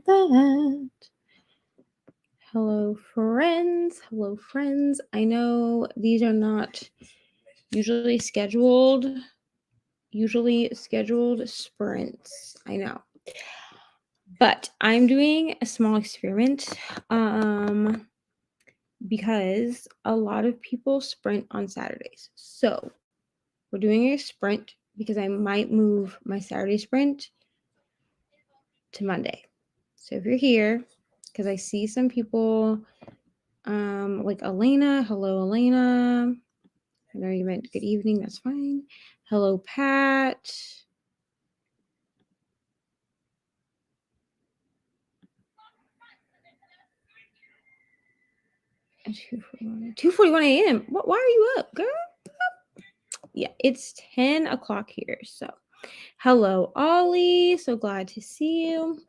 that. Hello, friends. Hello, friends. I know these are not usually scheduled sprints. I know. But I'm doing a small experiment because a lot of people sprint on Saturdays. So we're doing a sprint because I might move my Saturday sprint to Monday. So if you're here, because I see some people like Elena. Hello, Elena. I know you meant good evening. That's fine. Hello, Pat. At 2:41 a.m. What? Why are you up, girl? Yeah, it's 10 o'clock here. So, hello, Ollie. So glad to see you.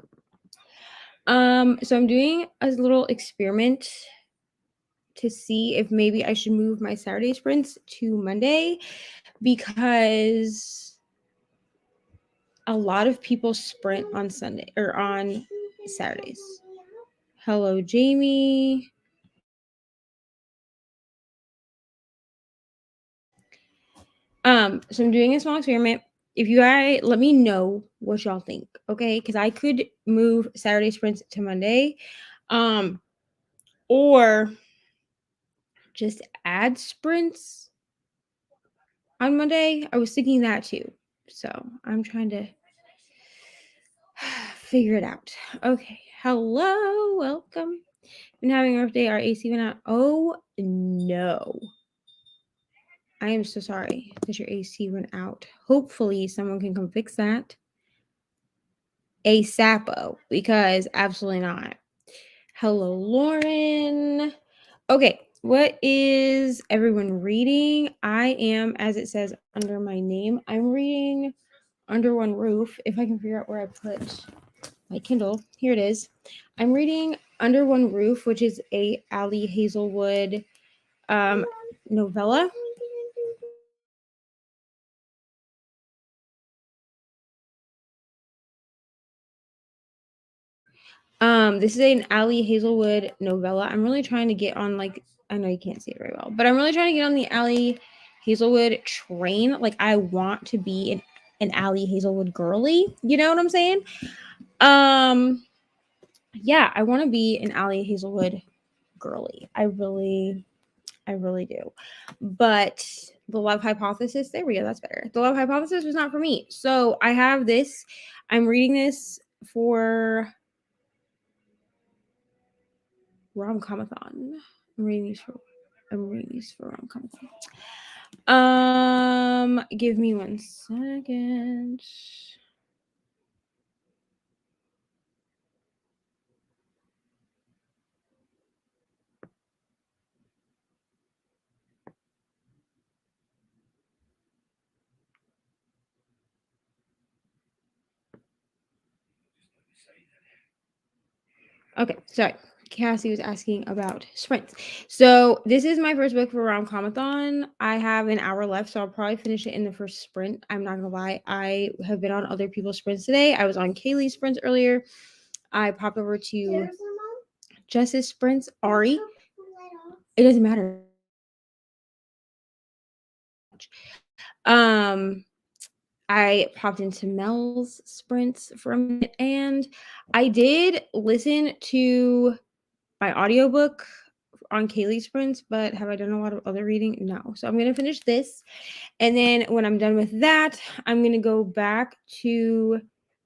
So I'm doing a little experiment to see if maybe I should move my Saturday sprints to Monday because a lot of people sprint on Sunday or on Saturdays. Hello, Jamie. So I'm doing a small experiment. If you guys let me know what y'all think, okay? Because I could move Saturday sprints to Monday, or just add sprints on Monday. I was thinking that too. So I'm trying to figure it out. Okay. Hello, welcome. Been having a rough day. Our AC went out. Oh no. I am so sorry that your AC went out. Hopefully someone can come fix that. ASAPO, because absolutely not. Hello, Lauren. Okay, what is everyone reading? I am, as it says under my name, I'm reading Under One Roof. If I can figure out where I put my Kindle, here it is. I'm reading Under One Roof, which is a Ali Hazelwood novella. This is an Ali Hazelwood novella. I'm really trying to get on, like, I know you can't see it very well, but I'm really trying to get on the Ali Hazelwood train. Like, I want to be an Ali Hazelwood girly. You know what I'm saying? Yeah, I want to be an Ali Hazelwood girly. I really do. But the love hypothesis, there we go, that's better. The love hypothesis was not for me. So I have this. I'm reading this for rom-comathon. I'm reading these for rom-comathon. Give me 1 second. Okay, sorry. Cassie was asking about sprints. So this is my first book for rom-comathon. I have an hour left, so I'll probably finish it in the first sprint. I'm not gonna lie. I have been on other people's sprints today. I was on Kaylee's sprints earlier. I popped over to Jess's sprints. Ari. It doesn't matter. I popped into Mel's sprints for a minute, and I did listen to my audiobook on Kaylee's sprints, but have I done a lot of other reading? No. So I'm going to finish this. And then when I'm done with that, I'm going to go back to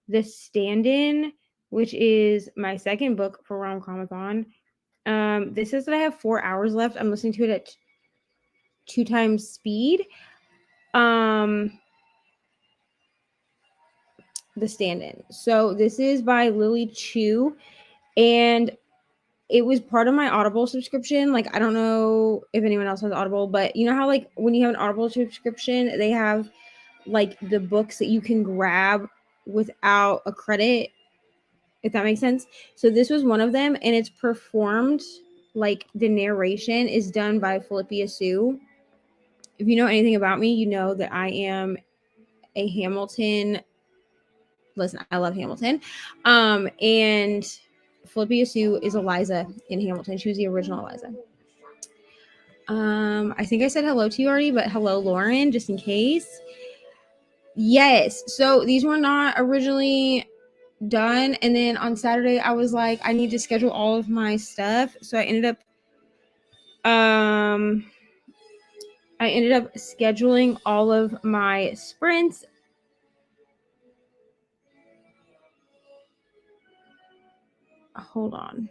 The Stand-In, which is my second book for rom-comathon. This says that I have 4 hours left. I'm listening to it at 2 times speed. The Stand-In. So this is by Lily Chu, and it was part of my Audible subscription. Like, I don't know if anyone else has Audible, but you know how, like, when you have an Audible subscription, they have, like, the books that you can grab without a credit, if that makes sense. So this was one of them, and it's performed, like, the narration is done by Philippia Sue. If you know anything about me, you know that I am a Hamilton listen, I love Hamilton. And Philippia Sue is Eliza in Hamilton. She was the original Eliza. I think I said hello to you already, but hello, Lauren, just in case. Yes. So these were not originally done. And then on Saturday, I was like, I need to schedule all of my stuff. So I ended up scheduling all of my sprints. Hold on.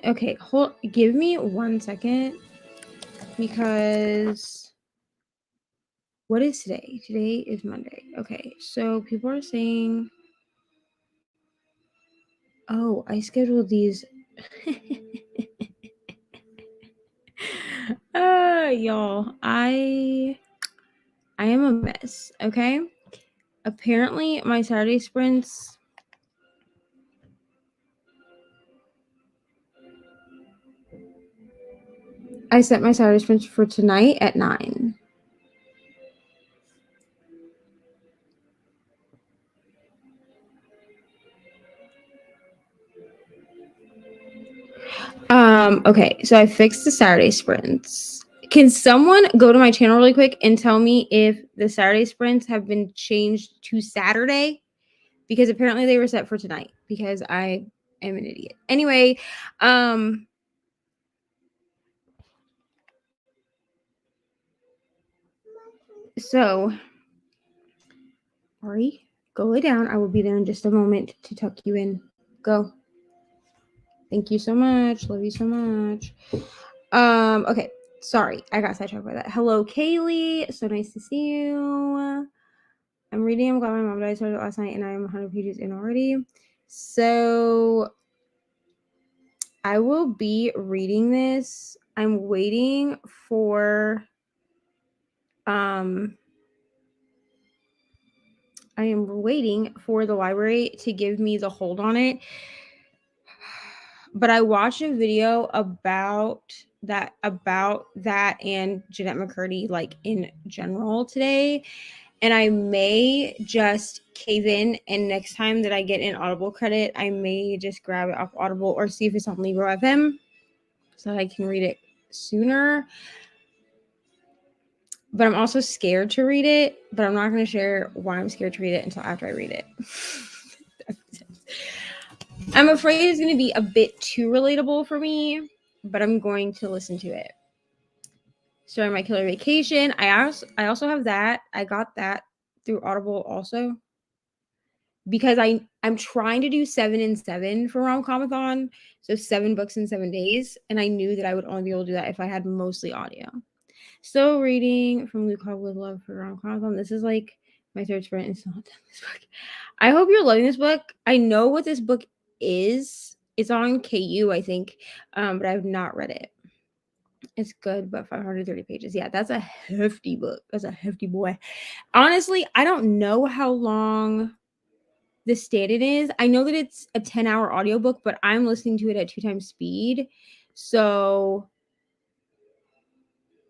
Okay, give me 1 second, because what is today? Today is Monday. Okay, so people are saying, oh, I scheduled these. Y'all, I am a mess, okay? Apparently, my Saturday sprints, I set my Saturday sprints for tonight at 9. Okay, so I fixed the Saturday sprints. Can someone go to my channel really quick and tell me if the Saturday sprints have been changed to Saturday? Because apparently they were set for tonight, because I am an idiot. Anyway, so Ari, go lay down. I will be there in just a moment to tuck you in. Go. Thank you so much. Love you so much. Okay. Sorry, I got sidetracked by that. Hello, Kaylee. So nice to see you. I'm reading. I'm glad my mom died. I started last night, and I'm 100 pages in already. So I will be reading this. I'm waiting for I am waiting for the library to give me the hold on it. But I watched a video about that and Jeanette McCurdy, like, in general today. And I may just cave in, and next time that I get an Audible credit, I may just grab it off Audible or see if it's on Libro FM so that I can read it sooner. But I'm also scared to read it, but I'm not going to share why I'm scared to read it until after I read it. I'm afraid it's going to be a bit too relatable for me, but I'm going to listen to it. Starting My Killer Vacation. I also have that. I got that through Audible also, because I'm trying to do 7 in 7 for rom-comathon, so 7 books in 7 days, and I knew that I would only be able to do that if I had mostly audio. Still reading from Luke Hogwood Love for rom-comathon. This is like my third sprint and still not done this book. I hope you're loving this book. I know what this book is. It's on KU, I think, but I have not read it. It's good, but 530 pages. Yeah, that's a hefty book. That's a hefty boy. Honestly, I don't know how long the standard is. I know that it's a 10-hour audiobook, but I'm listening to it at 2 times speed. So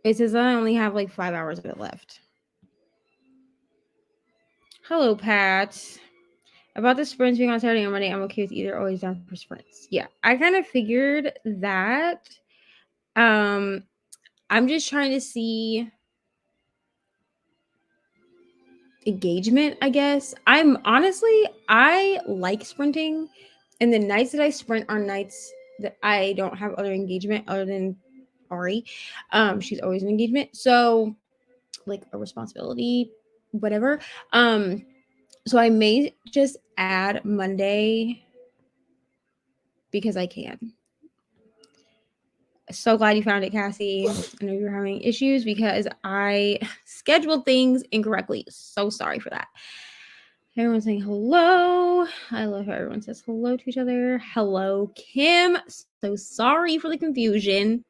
it says I only have like 5 hours of it left. Hello, Pat. About the sprints being on Saturday and Monday, I'm okay with either. Always down for sprints. Yeah, I kind of figured that. I'm just trying to see engagement, I guess. I like sprinting, and the nights that I sprint are nights that I don't have other engagement other than Ari. She's always an engagement, so like a responsibility, whatever. So I may just add Monday because I can. So glad you found it, Cassie. I know you're having issues because I scheduled things incorrectly. So sorry for that. Everyone's saying hello. I love how everyone says hello to each other. Hello, Kim. So sorry for the confusion.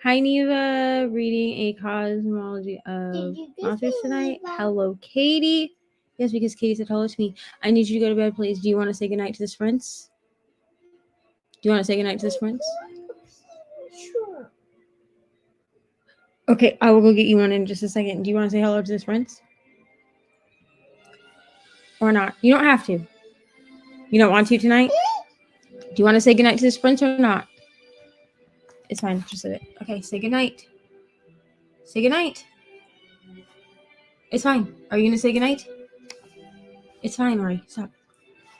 Hi, Neva. Reading a cosmology of monsters tonight. Hello, Katie. Yes, because Katie said hello to me. I need you to go to bed, please. Do you want to say goodnight to the sprints? Do you want to say goodnight to the sprints? Sure. Okay, I will go get you one in just a second. Do you want to say hello to the sprints? Or not? You don't have to. You don't want to tonight? Do you want to say goodnight to the sprints or not? It's fine. Just say it. Okay, say goodnight. Say goodnight. It's fine. Are you going to say goodnight? It's fine, Ori. Stop.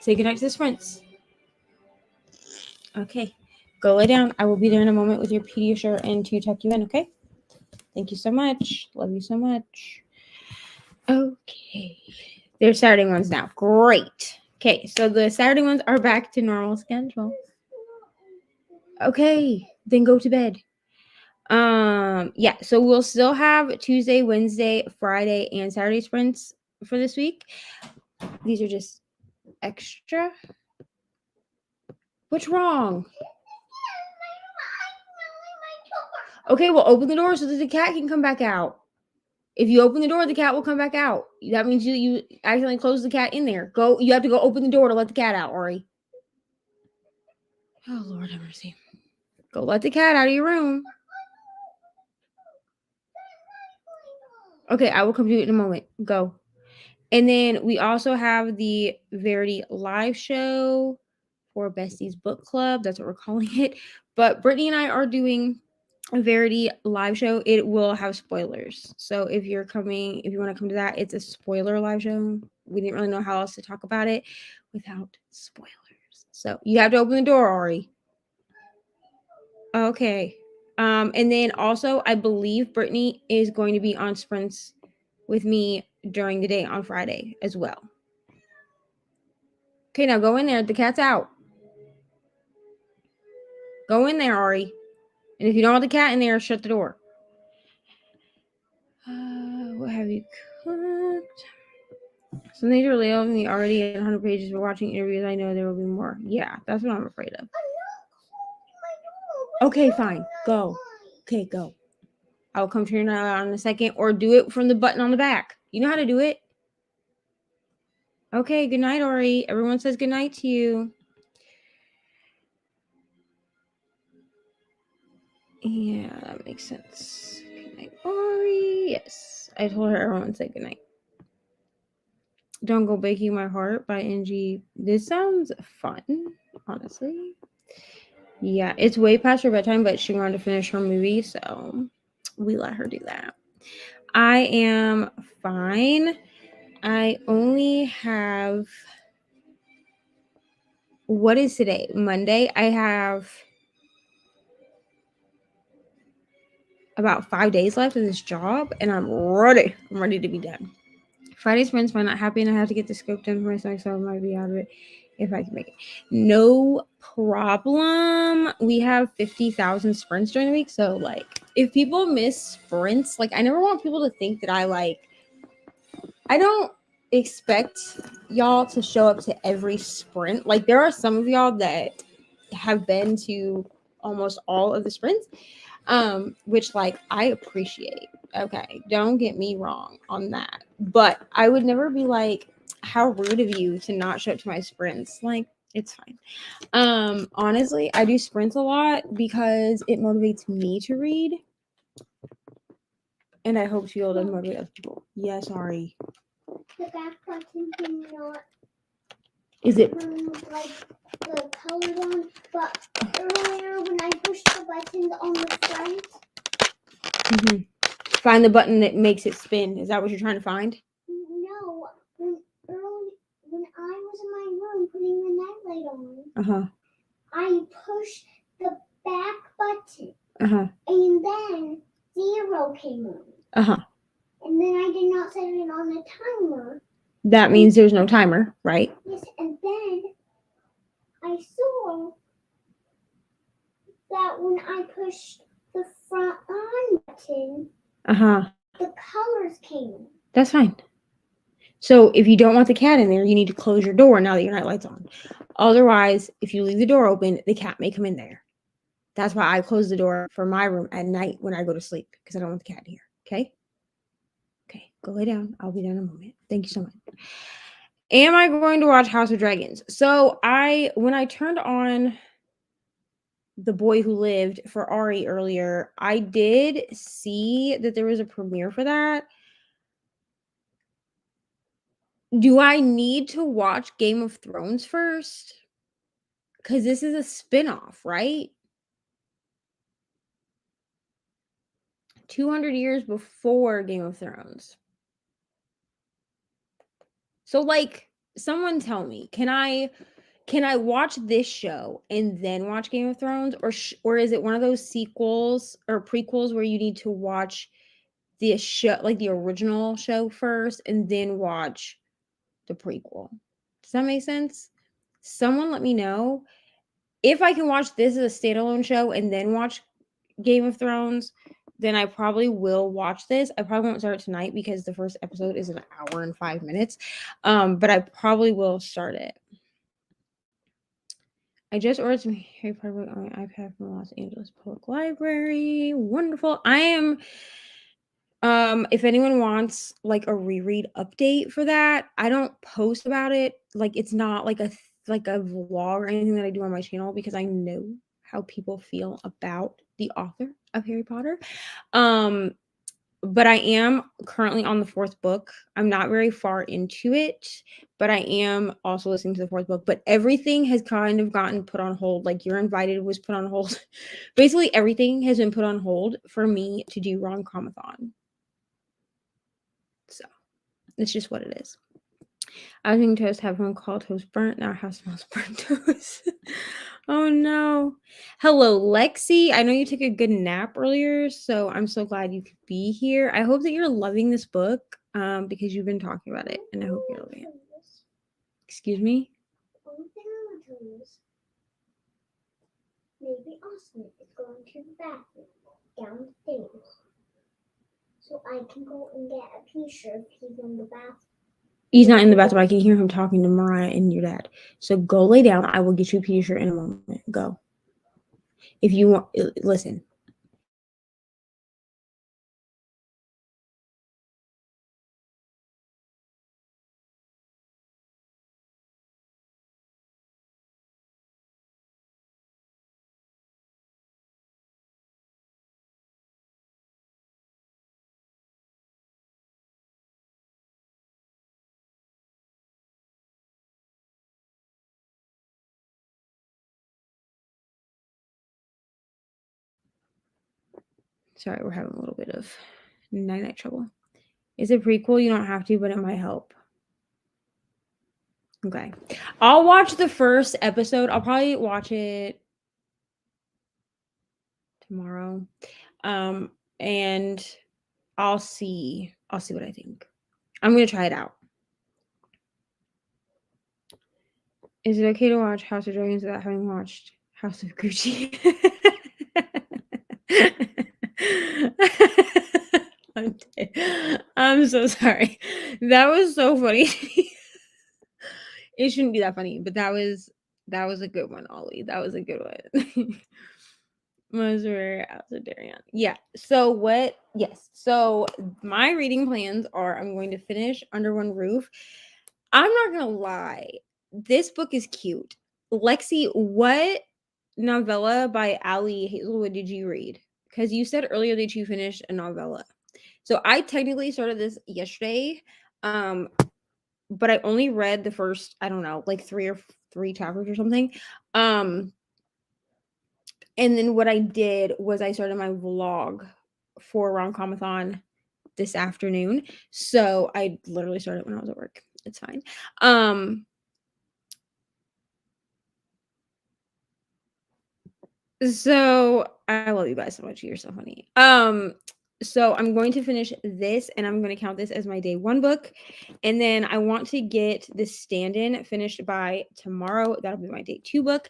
Say goodnight to the sprints. Okay. Go lay down. I will be there in a moment with your Pediasure and to tuck you in, okay? Thank you so much. Love you so much. Okay. They're Saturday ones now. Great. Okay, so the Saturday ones are back to normal schedule. Okay, then go to bed. Yeah, so we'll still have Tuesday, Wednesday, Friday, and Saturday sprints for this week. These are just extra. What's wrong? Okay, well, open the door so that the cat can come back out. If you open the door, the cat will come back out. That means you accidentally close the cat in there. Go. You have to go open the door to let the cat out, Ori. Oh, Lord have mercy. Go let the cat out of your room. Okay, I will come to it in a moment. Go. And then we also have the Verity live show for Bestie's Book Club. That's what we're calling it. But Brittany and I are doing a Verity live show. It will have spoilers. So if you want to come to that, it's a spoiler live show. We didn't really know how else to talk about it without spoilers. So you have to open the door, Ari. Okay. And then also, I believe Brittany is going to be on sprints with me during the day on Friday as well. Okay, now go in there. The cat's out. Go in there, Ari. And if you don't want the cat in there, shut the door. What have you cooked? Some things are laid on the already at 100 pages. We're watching interviews. I know there will be more. Yeah, that's what I'm afraid of. Okay, fine. Go. Okay, go. I'll come turn it on in a second, or do it from the button on the back. You know how to do it. Okay, good night, Ori. Everyone says good night to you. Yeah, that makes sense. Good night, Ori. Yes, I told her everyone said good night. Don't Go Breaking My Heart by Angie. This sounds fun, honestly. Yeah, it's way past her bedtime, but she wanted to finish her movie, so we let her do that. I am fine. I only have, what is today? Monday. I have about 5 days left of this job, and I'm ready. I'm ready to be done. Friday's sprints might not happen. I have to get the scope done for my stomach, so I might be out of it if I can make it. No problem. We have 50,000 sprints during the week, so like if people miss sprints, like I never want people to think that I don't expect y'all to show up to every sprint. Like there are some of y'all that have been to almost all of the sprints, which like I appreciate. Okay, don't get me wrong on that, but I would never be like, how rude of you to not show up to my sprints. Like it's fine. Honestly, I do sprints a lot because it motivates me to read, and I hope to be able to motivate other people. Yeah, sorry. The back button cannot Is it turn like the colors on, but earlier when I pushed the button on the front. Find the button that makes it spin. Is that what you're trying to find? No, when I was in my room putting the nightlight on, I pushed the back button, and then 0 came on. And then I did not set it on the timer. That means there's no timer, right? Yes, and then I saw that when I pushed the front on button, the colors came. That's fine. So if you don't want the cat in there, you need to close your door now that your night light's on. Otherwise, if you leave the door open, the cat may come in there. That's why I close the door for my room at night when I go to sleep, because I don't want the cat in here. Okay? Okay. Go lay down. I'll be down in a moment. Thank you so much. Am I going to watch House of Dragons? So when I turned on The Boy Who Lived for Ari earlier, I did see that there was a premiere for that. Do I need to watch Game of Thrones first? Because this is a spin-off, right? 200 years before Game of Thrones. So, like, someone tell me, can I watch this show and then watch Game of Thrones, or is it one of those sequels or prequels where you need to watch the show, like the original show first, and then watch the prequel? Does that make sense? Someone let me know. If I can watch this as a standalone show and then watch Game of Thrones, then I probably will watch this. I probably won't start it tonight because the first episode is an hour and 5 minutes. But I probably will start it. I just ordered some Harry Potter book on my iPad from the Los Angeles Public Library. Wonderful. I am if anyone wants like a reread update for that, I don't post about it. Like it's not like a vlog or anything that I do on my channel because I know how people feel about the author of Harry Potter. But I am currently on the 4th book. I'm not very far into it, but I am also listening to the 4th book. But everything has kind of gotten put on hold. Like You're Invited was put on hold. Basically, everything has been put on hold for me to do Rom-Comathon. So it's just what it is. I was making toast, have one call toast burnt. Now house smells burnt toast. Oh no. Hello, Lexi. I know you took a good nap earlier, so I'm so glad you could be here. I hope that you're loving this book because you've been talking about it, and I hope you're loving it. Excuse me? The only thing I want to tell you is maybe Austin is going to the bathroom downstairs. So I can go and get a picture if he's in the bathroom. He's not in the bathroom. I can hear him talking to Mariah and your dad. So go lay down. I will get you a pediatrician in a moment. Go. If you want, listen. Sorry, we're having a little bit of night trouble. Is it prequel? You don't have to, but it might help. Okay. I'll watch the first episode. I'll probably watch it tomorrow. And I'll see what I think. I'm going to try it out. Is it okay to watch House of Dragons without having watched House of Gucci? I'm so sorry. That was so funny. It shouldn't be that funny, but that was a good one, Ollie. That was a good one. Yeah. So my reading plans are I'm going to finish Under One Roof. I'm not gonna lie. This book is cute. Lexi, what novella by Ali Hazelwood did you read? Because you said earlier that you finished a novella. So I technically started this yesterday. But I only read the first, I don't know, like 3 chapters or something. And then what I did was I started my vlog for Rom-Comathon this afternoon. So I literally started when I was at work. It's fine. So I love you guys so much. You're so funny. So I'm going to finish this and I'm going to count this as my day 1 book. And then I want to get the stand-in finished by tomorrow. That'll be my day 2 book.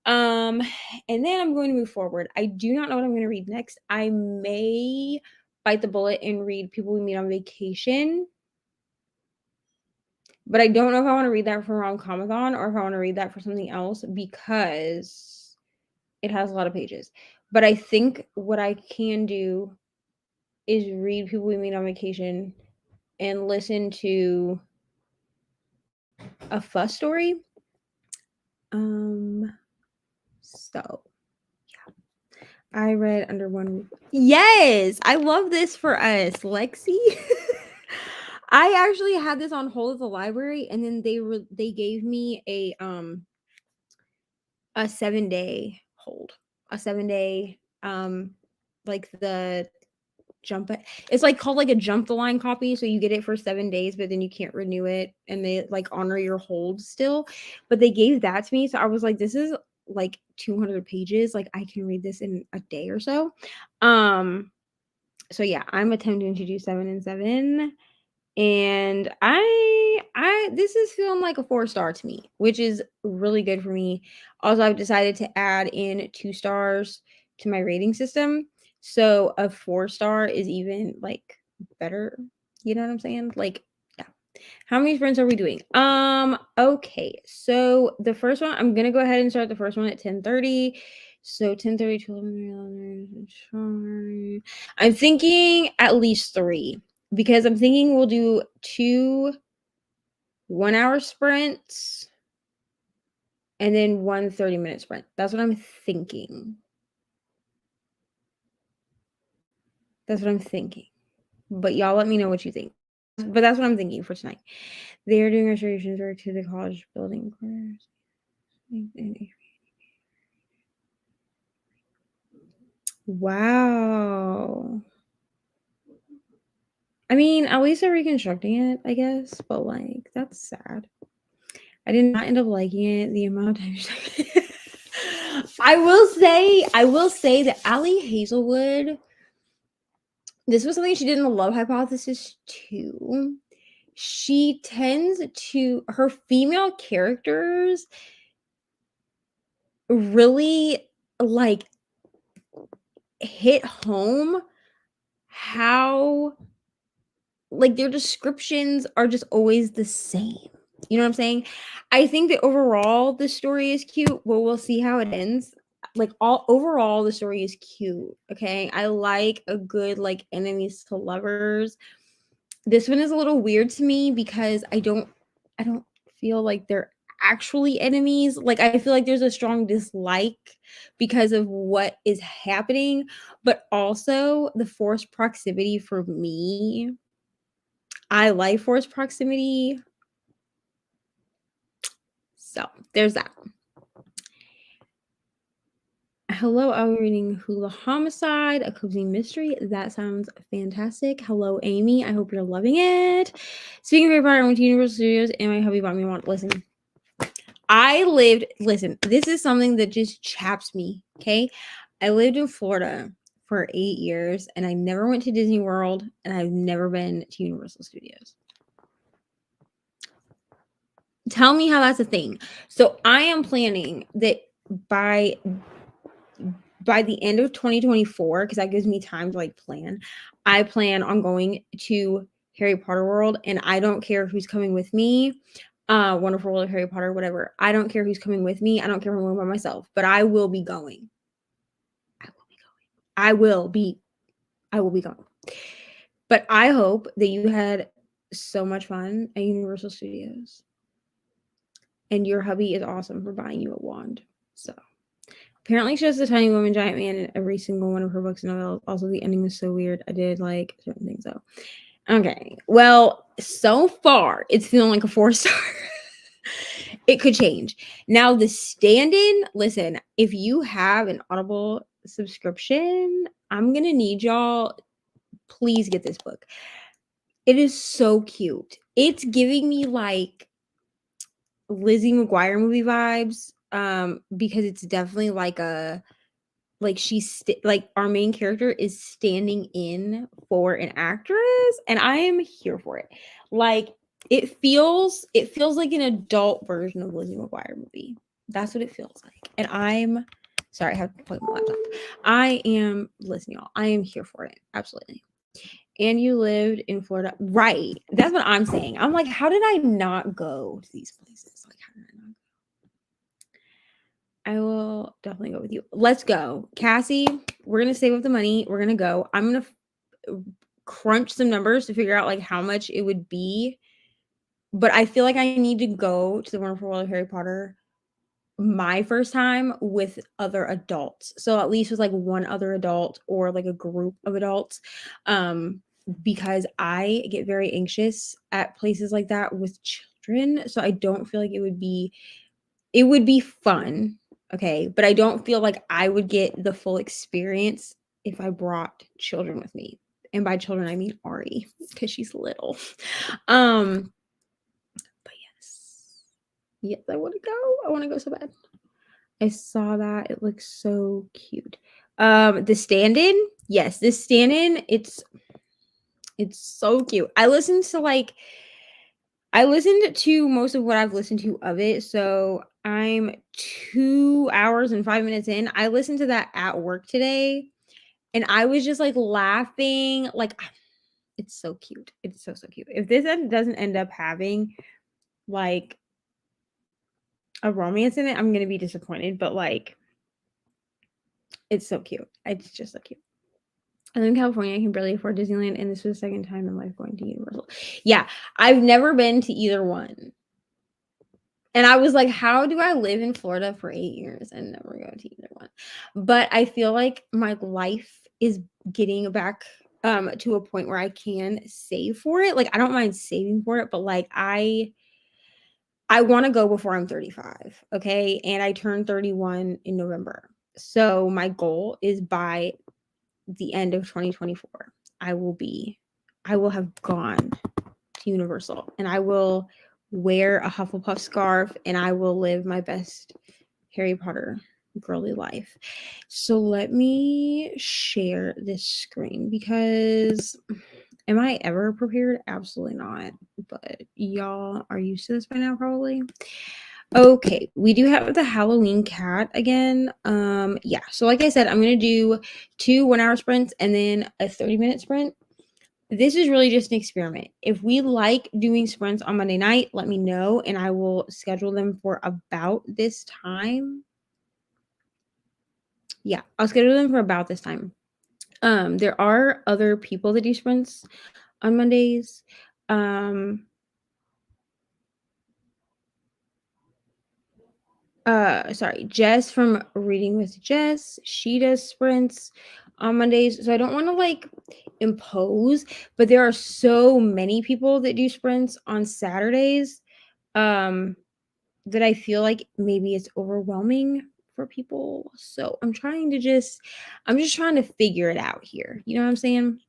And then I'm going to move forward. I do not know what I'm going to read next. I may bite the bullet and read People We Meet on Vacation. But I don't know if I want to read that for Rom-Comathon or if I want to read that for something else because it has a lot of pages. But I think what I can do is read People We Meet on Vacation and listen to a fuss story. So yeah, I read under one. Yes, I love this for us, Lexi. I actually had this on hold at the library, and then they gave me a 7-day hold, a 7-day like the jump it. It's like called like a jump the line copy, so you get it for 7 days, but then you can't renew it, and they like honor your hold still. But they gave that to me, so I was like, this is like 200 pages. Like I can read this in a day or so. So yeah, I'm attempting to do 7 and 7. And I this is feeling like a 4-star to me, which is really good for me. Also, I've decided to add in 2 stars to my rating system. So a 4-star is even like better. You know what I'm saying? Like, yeah. How many sprints are we doing? Okay. So the first one, I'm gonna go ahead and start the first one at 10:30. So 10:30 to 11. I'm thinking at least 3, because I'm thinking we'll do 2 1-hour sprints and then 1 30-minute sprint. That's what I'm thinking. That's what I'm thinking. But y'all let me know what you think. But that's what I'm thinking for tonight. They are doing restorations work to the college building. Wow. I mean, at least they're reconstructing it, I guess. But like, that's sad. I did not end up liking it. The amount of times I will say that Allie Hazelwood, this was something she did in the Love Hypothesis too. She tends to, her female characters really like hit home how like their descriptions are just always the same. You know what I'm saying? I think that overall the story is cute. Well, we'll see how it ends. Like all overall the story is cute. Okay. I like a good like enemies to lovers. This one is a little weird to me because I don't feel like they're actually enemies. Like I feel like there's a strong dislike because of what is happening, but also the forced proximity for me. I like forced proximity. So there's that. Hello, I'll be reading Hula Homicide, a cozy mystery. That sounds fantastic. Hello, Amy. I hope you're loving it. Speaking of Harry Potter, I went to Universal Studios and my hubby bought me one. Listen, this is something that just chaps me. Okay. I lived in Florida for 8 years and I never went to Disney World and I've never been to Universal Studios. Tell me how that's a thing. So I am planning that by the end of 2024, because that gives me time to like plan. I plan on going to Harry Potter World, and I don't care who's coming with me. Wonderful World of Harry Potter, whatever. I don't care who's coming with me. I don't care if I'm going by myself, but I will be going. I will be going. But I hope that you had so much fun at Universal Studios. And your hubby is awesome for buying you a wand. So apparently she has the Tiny Woman Giant Man in every single one of her books and novels. Also, the ending was so weird. I did like certain things though. Okay. Well, so far it's feeling like a 4-star. It could change. Now the stand-in, listen, if you have an Audible subscription, I'm gonna need y'all, please get this book. It is so cute. It's giving me like Lizzie McGuire movie vibes, because it's definitely like a she's like our main character is standing in for an actress, and I am here for it. Like it feels like an adult version of Lizzie McGuire movie. That's what it feels like. And I'm sorry, I have to plug my laptop. I am listen, y'all. I am here for it. Absolutely. And you lived in Florida, right? That's what I'm saying. I'm like, how did I not go to these places? Like, how did I not? I will definitely go with you. Let's go. Cassie, we're going to save up the money. We're going to go. I'm going to crunched some numbers to figure out like how much it would be. But I feel like I need to go to the Wonderful World of Harry Potter my first time with other adults. So at least with like one other adult or like a group of adults. Because I get very anxious at places like that with children. So I don't feel like it would be fun. Okay. But I don't feel like I would get the full experience if I brought children with me. And by children, I mean Ari, because she's little. But yes, I want to go. I want to go so bad. I saw that. It looks so cute. The stand-in, yes, this stand-in, it's so cute. I listened to most of what I've listened to of it. So I'm 2 hours and 5 minutes in. I listened to that at work today, and I was just like laughing. Like, it's so cute. It's so cute. If this doesn't end up having like a romance in it, I'm gonna be disappointed. But like, it's so cute. It's just so cute. I live in California. I can barely afford Disneyland, and this was the second time in life going to Universal. Yeah, I've never been to either one. And I was like, how do I live in Florida for 8 years and never go to either one? But I feel like my life is getting back to a point where I can save for it. Like, I don't mind saving for it, but like I want to go before I'm 35, okay? And I turn 31 in November. So my goal is by the end of 2024, I will have gone to Universal, and I will wear a Hufflepuff scarf, and I will live my best Harry Potter girly life. So let me share this screen, because am I ever prepared? Absolutely not. But y'all are used to this by now, probably. Okay, we do have the Halloween cat again. Yeah, so like I said, I'm gonna do 2 1-hour sprints and then a 30-minute sprint. This is really just an experiment. If we like doing sprints on Monday night, let me know, and I will schedule them for about this time. Yeah, I'll schedule them for about this time. There are other people that do sprints on Mondays. Sorry, Jess from Reading with Jess, she does sprints on Mondays. So I don't want to like impose, but there are so many people that do sprints on Saturdays that I feel like maybe it's overwhelming for people. So I'm just trying to figure it out here. You know what I'm saying?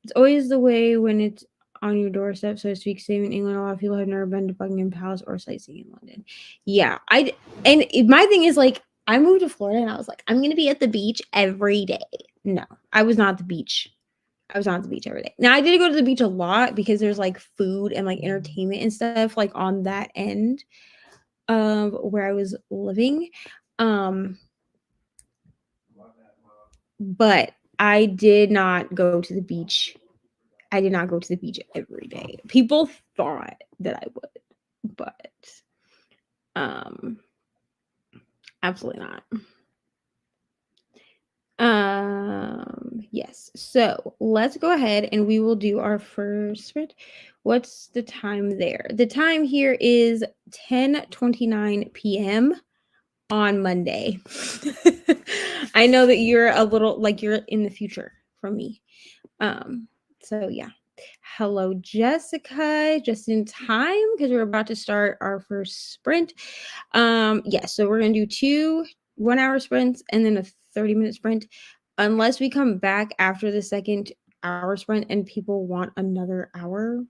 It's always the way when it's on your doorstep, so to speak. Same in England, a lot of people have never been to Buckingham Palace or sightseeing in London. Yeah, my thing is like, I moved to Florida and I was like, I'm gonna be at the beach every day. No, I was not at the beach. I was not at the beach every day. Now I did go to the beach a lot because there's like food and like entertainment and stuff like on that end of where I was living. But I did not go to the beach. I did not go to the beach every day. People thought that I would, but absolutely not. Yes. So let's go ahead and we will do our first sprint. What's the time there? The time here is 10:29 p.m. on Monday. I know that you're a little like you're in the future from me. So yeah. Hello, Jessica. Just in time because we're about to start our first sprint. So we're gonna do 2 1-hour sprints and then a 30-minute sprint. Unless we come back after the second hour sprint and people want another hour,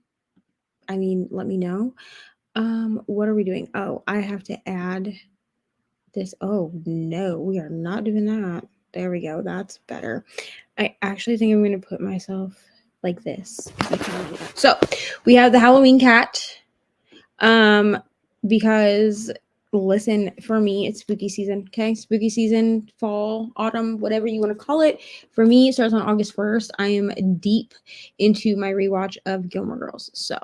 I mean, let me know. What are we doing? Oh, I have to add this. Oh no, we are not doing that. There we go. That's better. I actually think I'm going to put myself like this. So we have the Halloween cat. Because listen, for me, it's spooky season. Okay, spooky season, fall, autumn, whatever you want to call it. For me, it starts on August 1st. I am deep into my rewatch of Gilmore Girls. So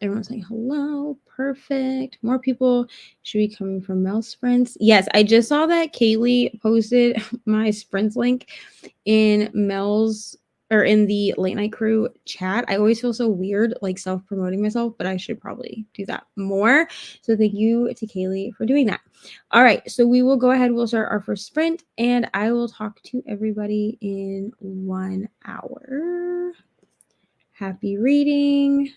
everyone's saying hello. Perfect. More people should be coming from Mel's sprints. Yes, I just saw that Kaylee posted my sprints link in Mel's or in the Late Night Crew chat. I always feel so weird, like self-promoting myself, but I should probably do that more. So thank you to Kaylee for doing that. All right, so we will go ahead. We'll start our first sprint, and I will talk to everybody in 1 hour. Happy reading.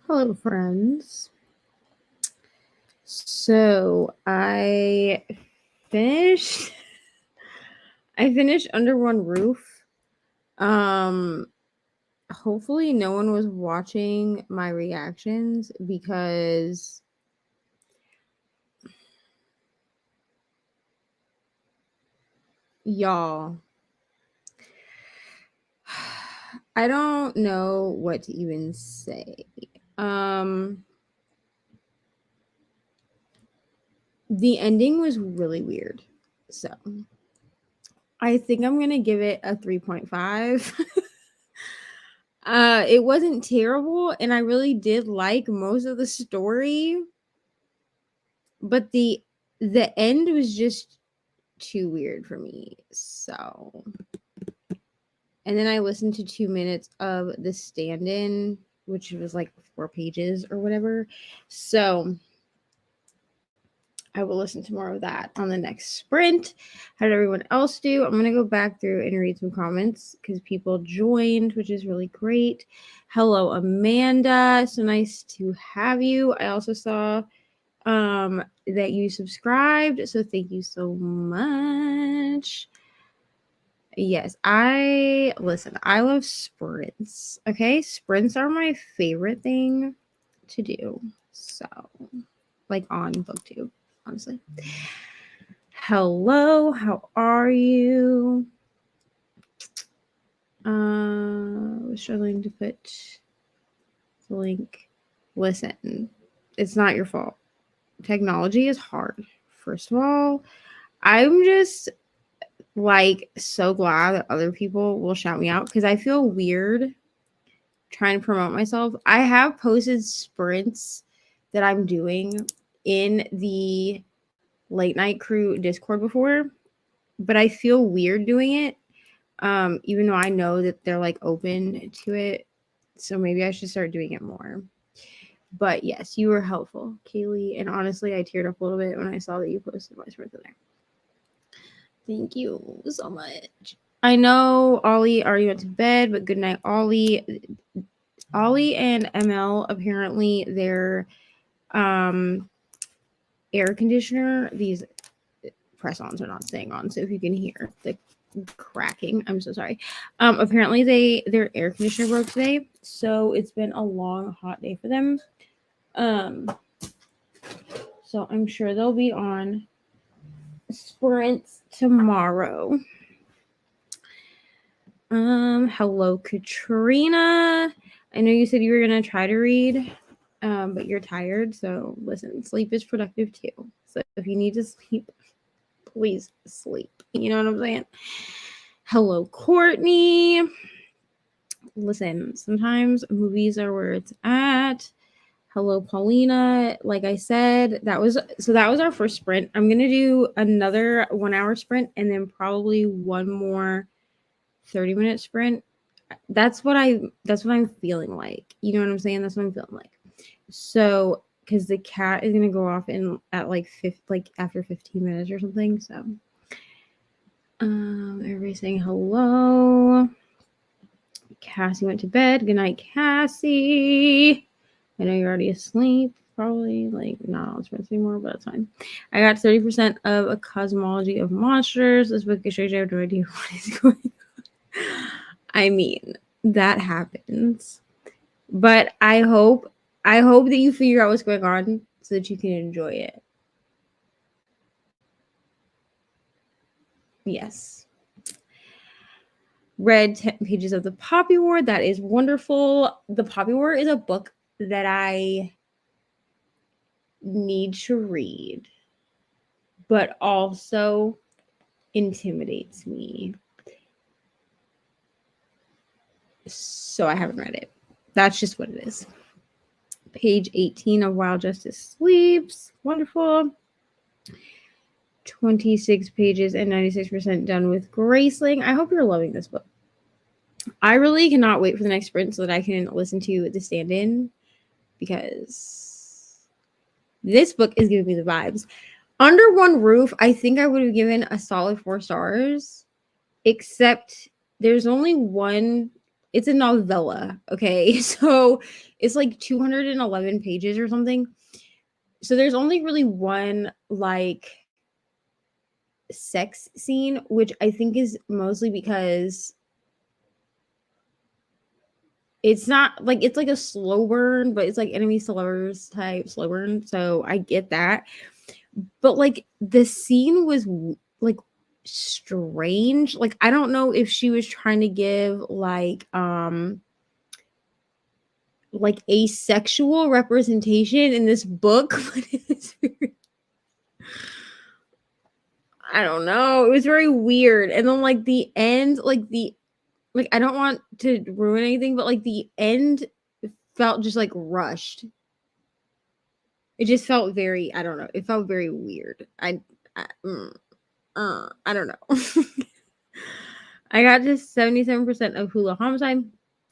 Hello, friends. So I finished Under One Roof. Hopefully no one was watching my reactions because y'all, I don't know what to even say. The ending was really weird. So I think I'm going to give it a 3.5. It wasn't terrible, and I really did like most of the story, but the end was just too weird for me. So, and then I listened to 2 minutes of the stand-in, which was like 4 pages or whatever. So I will listen to more of that on the next sprint. How did everyone else do? I'm going to go back through and read some comments because people joined, which is really great. Hello, Amanda. So nice to have you. I also saw that you subscribed. So thank you so much. Yes, I love sprints. Okay, sprints are my favorite thing to do. So, like on BookTube, honestly. Hello, how are you? I was struggling to put the link. Listen, it's not your fault. Technology is hard. First of all, I'm just like so glad that other people will shout me out because I feel weird trying to promote myself. I have posted sprints that I'm doing in the late night crew Discord before, but I feel weird doing it. Even though I know that they're like open to it. So maybe I should start doing it more. But yes, you were helpful, Kaylee. And honestly, I teared up a little bit when I saw that you posted my sprint there. Thank you so much. I know Ollie already went to bed, but good night, Ollie. Ollie and ML, apparently their air conditioner, these press-ons are not staying on. So if you can hear the cracking, I'm so sorry. Apparently their air conditioner broke today, so it's been a long, hot day for them. So I'm sure they'll be on sprints tomorrow. Hello, Katrina. I know you said you were gonna try to read, but you're tired. So listen, sleep is productive too. So if you need to sleep, please sleep. You know what I'm saying? Hello, Courtney. Listen, sometimes movies are where it's at. Hello, Paulina. Like I said, that was our first sprint. I'm gonna do another 1 hour sprint and then probably one more 30-minute sprint. That's what I'm feeling like. You know what I'm saying? That's what I'm feeling like. So, because the cat is gonna go off at like after 15 minutes or something. So, everybody's saying hello. Cassie went to bed. Good night, Cassie. I know you're already asleep. Probably like not on sprints anymore, but that's fine. I got 30% of A Cosmology of Monsters. This book is strange. I have no idea what is going on. I mean, that happens. But I hope that you figure out what's going on so that you can enjoy it. Yes. Read 10 pages of The Poppy War. That is wonderful. The Poppy War is a book that I need to read, but also intimidates me. So I haven't read it. That's just what it is. Page 18 of While Justice Sleeps. Wonderful. 26 pages and 96% done with Graceling. I hope you're loving this book. I really cannot wait for the next sprint so that I can listen to the stand-in because this book is giving me the vibes. Under One Roof, I think I would have given a solid 4 stars, except there's only one it's a novella, okay? So it's like 211 pages or something. So there's only really one like sex scene, which I think is mostly because it's not like, it's like a slow burn, but it's like enemy to lovers type slow burn. So I get that. But like the scene was like strange. Like I don't know if she was trying to give like asexual representation in this book, but it's very, I don't know. It was very weird. And then like the end, like I don't want to ruin anything, but like the end felt just like rushed. It just felt very, I don't know. It felt very weird. I, I don't know. I got just 77% of Hula Homicide.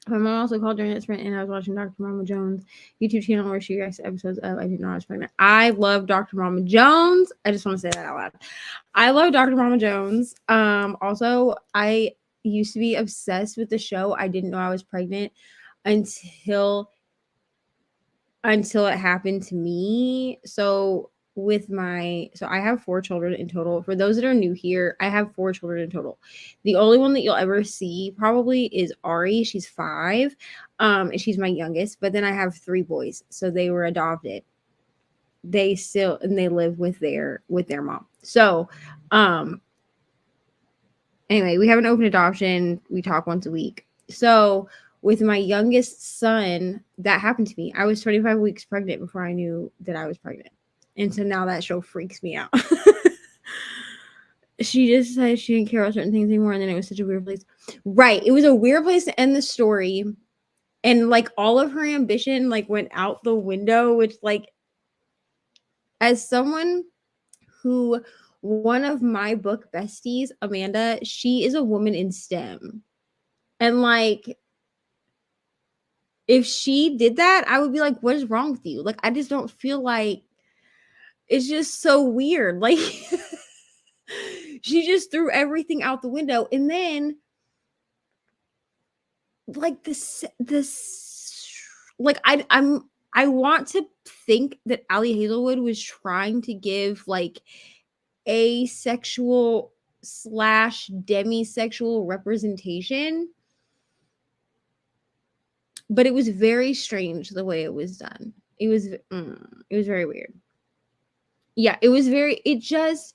My mom also called during that sprint, and I was watching Dr. Mama Jones' YouTube channel where she reacts to episodes of I Didn't Know I Was Pregnant. I love Dr. Mama Jones. I just want to say that out loud. I love Dr. Mama Jones. Also, I used to be obsessed with the show I Didn't Know I Was Pregnant until it happened to me. So I have 4 children in total. For those that are new here, I have 4 children in total. The only one that you'll ever see probably is Ari. She's 5. And she's my youngest, but then I have 3 boys. So they were adopted. They live with their mom. So, anyway, we have an open adoption. We talk once a week. So with my youngest son, that happened to me. I was 25 weeks pregnant before I knew that I was pregnant. And so now that show freaks me out. She just said she didn't care about certain things anymore. And then it was such a weird place. Right. It was a weird place to end the story. And like all of her ambition like went out the window, which like, as someone who, one of my book besties, Amanda, she is a woman in STEM. And like, if she did that, I would be like, what is wrong with you? Like, I just don't feel like, it's just so weird. Like, she just threw everything out the window. And then, like, like, I want to think that Allie Hazelwood was trying to give, like, asexual / demisexual representation. But it was very strange the way it was done. It was very weird. Yeah, it was very, it just,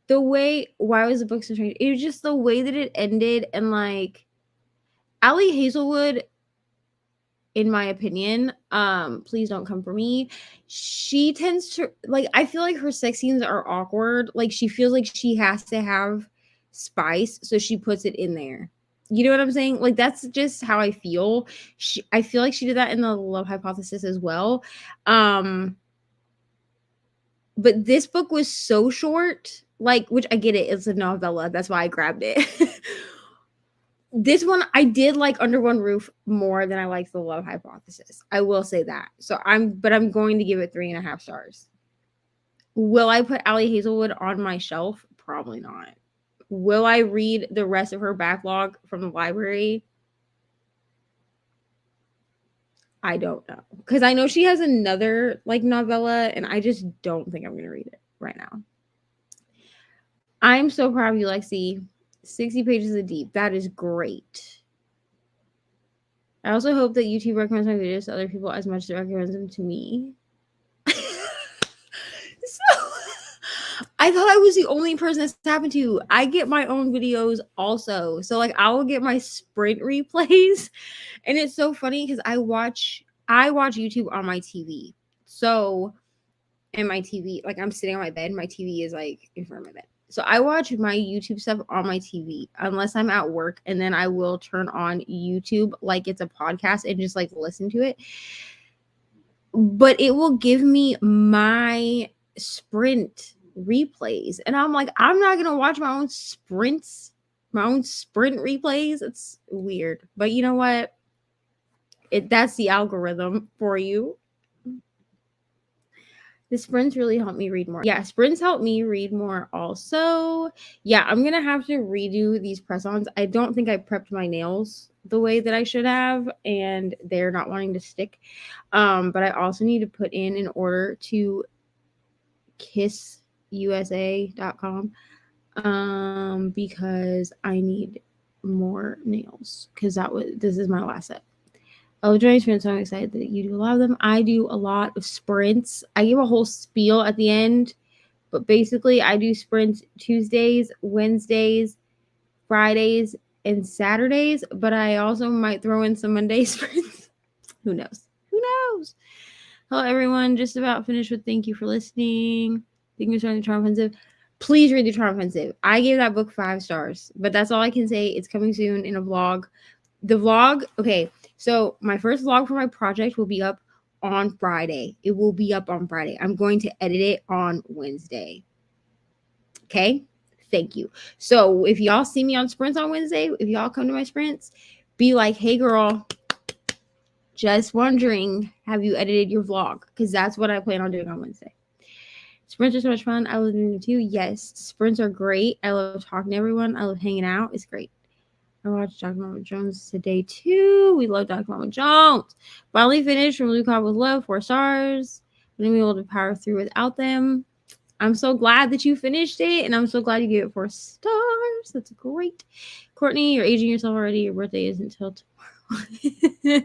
the way, why was the book so strange? It was just the way that it ended. And like, Allie Hazelwood, in my opinion, please don't come for me, she tends to, like, I feel like her sex scenes are awkward. Like, she feels like she has to have spice, so she puts it in there. You know what I'm saying? Like, that's just how I feel. I feel like she did that in the Love Hypothesis as well. But this book was so short, like, which I get it, it's a novella, that's why I grabbed it. This one, I did like Under One Roof more than I liked The Love Hypothesis. I will say that. So I'm going to give it 3.5 stars. Will I put Allie Hazelwood on my shelf? Probably not. Will I read the rest of her backlog from the library? I don't know. Because I know she has another like novella, and I just don't think I'm going to read it right now. I'm so proud of you, Lexi. 60 pages of deep. That is great. I also hope that YouTube recommends my videos to other people as much as it recommends them to me. So, I thought I was the only person this happened to. I get my own videos also. So, like, I will get my sprint replays. And it's so funny because I watch YouTube on my TV. So, and my TV, like, I'm sitting on my bed. My TV is, like, in front of my bed. So I watch my YouTube stuff on my TV unless I'm at work, and then I will turn on YouTube like it's a podcast and just like listen to it. But it will give me my sprint replays, and I'm like, I'm not gonna watch my own sprint replays. It's weird, but you know what? That's the algorithm for you. The sprints really helped me read more. Yeah, sprints helped me read more also. Yeah, I'm going to have to redo these press-ons. I don't think I prepped my nails the way that I should have, and they're not wanting to stick. But I also need to put in an order to kissusa.com because I need more nails because this is my last set. I love joining sprints, so I'm excited that you do a lot of them. I do a lot of sprints. I give a whole spiel at the end, but basically I do sprints Tuesdays, Wednesdays, Fridays, and Saturdays, but I also might throw in some Monday sprints. Who knows? Who knows? Hello, everyone. Just about finished with thank you for listening. Thank you for starting the Charm Offensive. Please read the Charm Offensive. I gave that book 5 stars, but that's all I can say. It's coming soon in a vlog. The vlog, okay, so my first vlog for my project will be up on Friday. It will be up on Friday. I'm going to edit it on Wednesday. Okay? Thank you. So if y'all see me on sprints on Wednesday, if y'all come to my sprints, be like, hey girl, just wondering, have you edited your vlog? Because that's what I plan on doing on Wednesday. Sprints are so much fun. I love doing them too. Yes, sprints are great. I love talking to everyone. I love hanging out. It's great. I watched Dr. Mama Jones today too. We love Dr. Mama Jones. Finally finished from Blue Cloud with Love, 4 stars. Wouldn't be able to power through without them. I'm so glad that you finished it, and I'm so glad you gave it 4 stars. That's great. Courtney, you're aging yourself already. Your birthday isn't until tomorrow.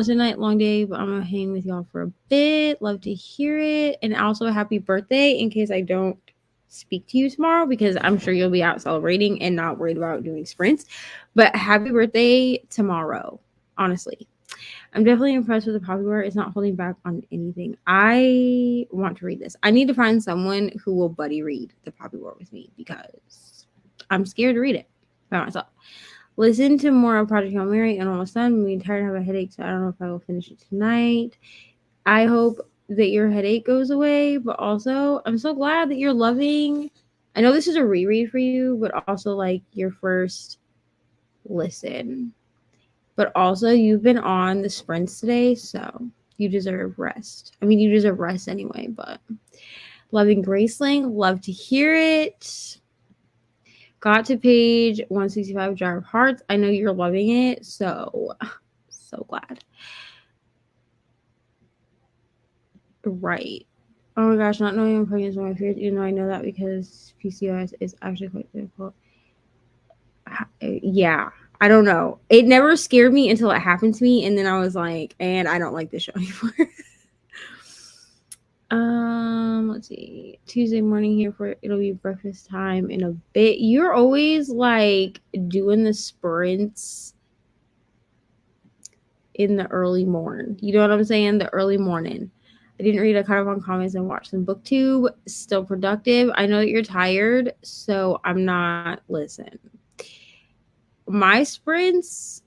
Tonight, long day, but I'm gonna hang with y'all for a bit. Love to hear it. And also, happy birthday in case I don't speak to you tomorrow, because I'm sure you'll be out celebrating and not worried about doing sprints. But happy birthday tomorrow, honestly. I'm definitely impressed with the popular. It's not holding back on anything. I want to read this. I need to find someone who will buddy read the popular with me because I'm scared to read it by myself. Listen to more of Project Hail Mary and almost done. I'm getting tired and have a headache, so I don't know if I will finish it tonight. I hope that your headache goes away, but also I'm so glad that you're loving. I know this is a reread for you, but also like your first listen. But also you've been on the sprints today, so you deserve rest. I mean, you deserve rest anyway, but loving Graceling, love to hear it. Got to page 165, Jar of Hearts. I know you're loving it, so glad. Right. Oh my gosh, not knowing I'm pregnant is one of my fears, even though I know that because PCOS is actually quite difficult. Yeah, I don't know. It never scared me until it happened to me, and then I was like, and I don't like this show anymore. Let's see. Tuesday morning here for it'll be breakfast time in a bit. You're always like doing the sprints in the early morn. You know what I'm saying? The early morning. I didn't read a cut up on comments and watch some booktube. Still productive. I know that you're tired, so I'm not. Listen. My sprints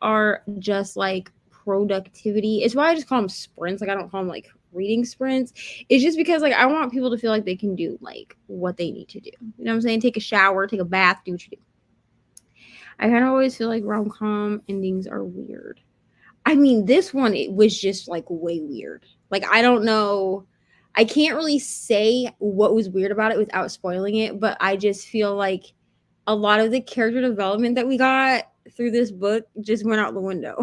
are just like productivity. It's why I just call them sprints. Like I don't call them like reading sprints. It's just because like I want people to feel like they can do like what they need to do. You know what I'm saying? Take a shower, take a bath, do what you do. I kind of always feel like rom-com endings are weird. I mean, this one, it was just like way weird. Like, I don't know. I can't really say what was weird about it without spoiling it, but I just feel like a lot of the character development that we got through this book just went out the window.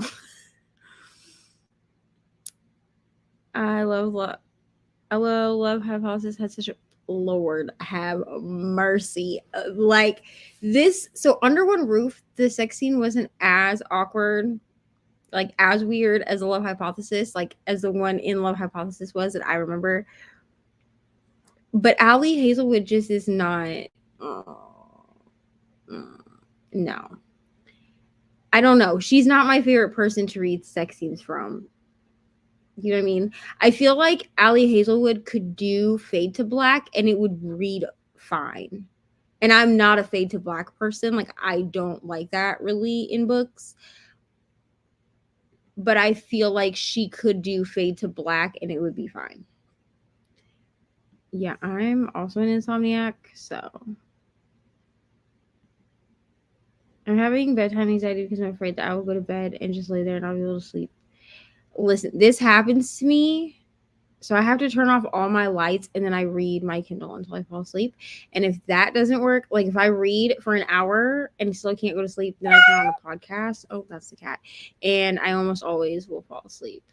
I love Hypothesis had such a Lord have mercy. Like this, so Under One Roof, the sex scene wasn't as awkward, like as weird as the Love Hypothesis, like as the one in Love Hypothesis was that I remember. But Allie Hazelwood just is not. No. I don't know. She's not my favorite person to read sex scenes from. You know what I mean? I feel like Allie Hazelwood could do Fade to Black and it would read fine. And I'm not a Fade to Black person. Like, I don't like that really in books. But I feel like she could do Fade to Black and it would be fine. Yeah, I'm also an insomniac, so. I'm having bedtime anxiety because I'm afraid that I will go to bed and just lay there and I'll be able to sleep. Listen, this happens to me So I have to turn off all my lights and then I read my Kindle until I fall asleep. And if that doesn't work, like if I read for an hour and still can't go to sleep, then I turn on a podcast. Oh, that's the cat. And I almost always will fall asleep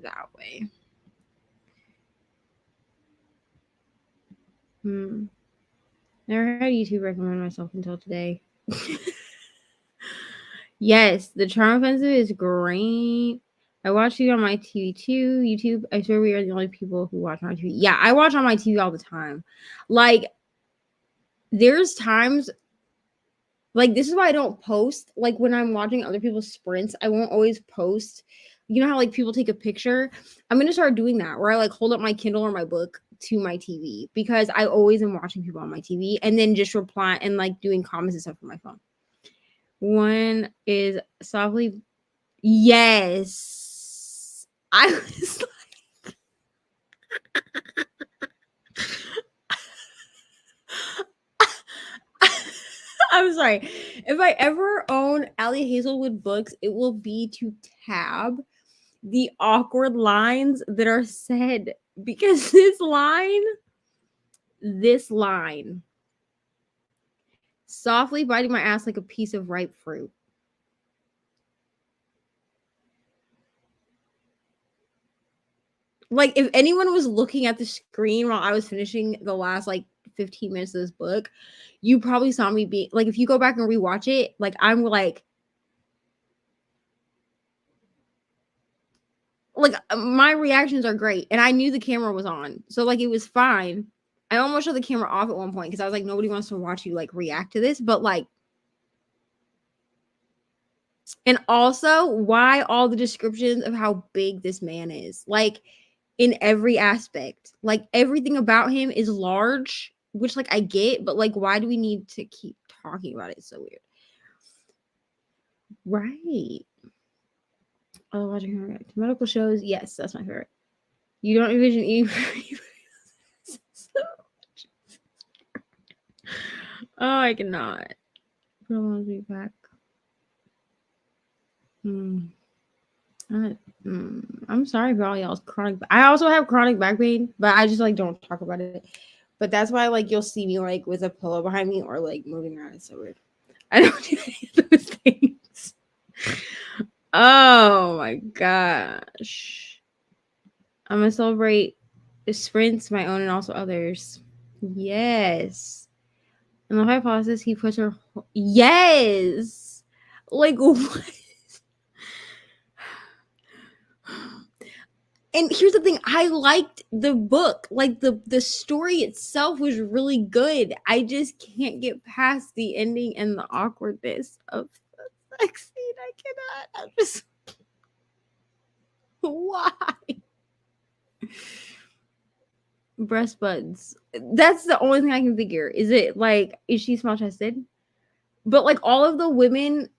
that way. Never had YouTube recommend myself until today. Yes, the Charm Offensive is great. I watch it on my TV too. YouTube, I swear we are the only people who watch on my TV. Yeah, I watch on my TV all the time. Like, there's times, like, this is why I don't post. Like, when I'm watching other people's sprints, I won't always post. You know how, like, people take a picture? I'm going to start doing that, where I, like, hold up my Kindle or my book to my TV, because I always am watching people on my TV and then just reply and, like, doing comments and stuff on my phone. One is softly. Yes. I was like, I'm sorry. If I ever own Allie Hazelwood books, it will be to tab the awkward lines that are said, because this line, softly biting my ass like a piece of ripe fruit. Like, if anyone was looking at the screen while I was finishing the last, like, 15 minutes of this book, you probably saw me be like, if you go back and rewatch it, like, I'm like, my reactions are great. And I knew the camera was on. So, like, it was fine. I almost shut the camera off at one point because I was like, nobody wants to watch you, like, react to this. But, like, and also, why all the descriptions of how big this man is? Like, in every aspect. Like, everything about him is large, which, like, I get, but, like, why do we need to keep talking about it? It's so weird. Right. Oh, watching medical shows. Yes, that's my favorite. You don't envision eating. Oh, I cannot. I want to be back. I'm sorry for all y'all's chronic. I also have chronic back pain, but I just, like, don't talk about it. But that's why, like, you'll see me, like, with a pillow behind me or, like, moving around. It's so weird. I don't do any of those things. Oh my gosh. I'm gonna celebrate the sprints, my own and also others. Yes. In the hypothesis, he puts her. Yes. Like, what? And here's the thing, I liked the book. Like, the story itself was really good. I just can't get past the ending and the awkwardness of the sex scene. I cannot. I'm just. Why? Breast buds. That's the only thing I can figure. Is it, like, is she small chested? But, like, all of the women,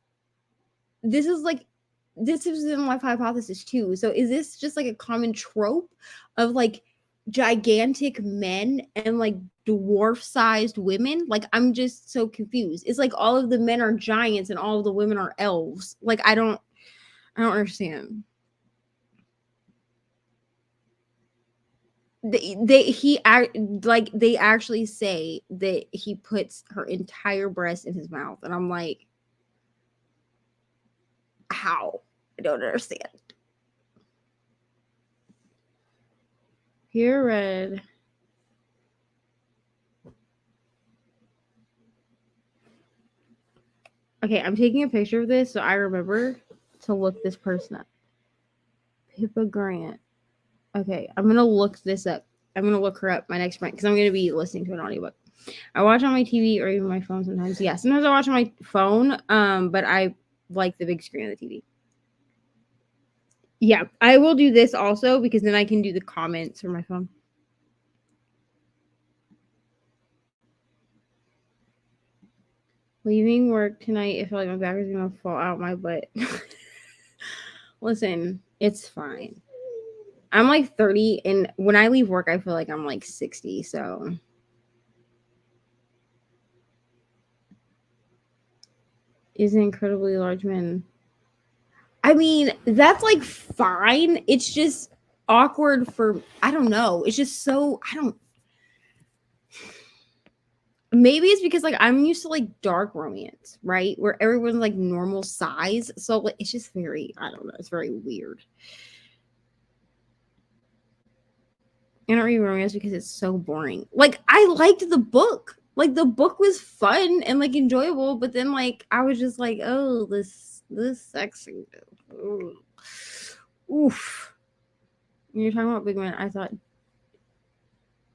this is in my hypothesis too. So is this just, like, a common trope of, like, gigantic men and, like, dwarf-sized women? Like, I'm just so confused. It's like all of the men are giants and all of the women are elves. Like, I don't understand. They actually say that he puts her entire breast in his mouth, and I'm like, how? I don't understand. Here read. Okay, I'm taking a picture of this so I remember to look this person up. Pippa Grant. Okay, I'm gonna look this up. I'm gonna look her up my next print because I'm gonna be listening to an audiobook. I watch on my TV or even my phone sometimes. Yeah, sometimes I watch on my phone. But I like the big screen of the TV. Yeah, I will do this also because then I can do the comments from my phone. Leaving work tonight, I feel like my back is gonna fall out my butt. Listen, it's fine. I'm like 30, and when I leave work, I feel like I'm like 60. So is an incredibly large man. I mean, that's like fine. It's just awkward for, I don't know. It's just so, maybe it's because like I'm used to like dark romance, right? Where everyone's like normal size. So like it's just very, I don't know, it's very weird. I don't read romance because it's so boring. Like I liked the book. Like the book was fun and like enjoyable, but then like I was just like, oh, this sexy. Oof. When you're talking about big men, I thought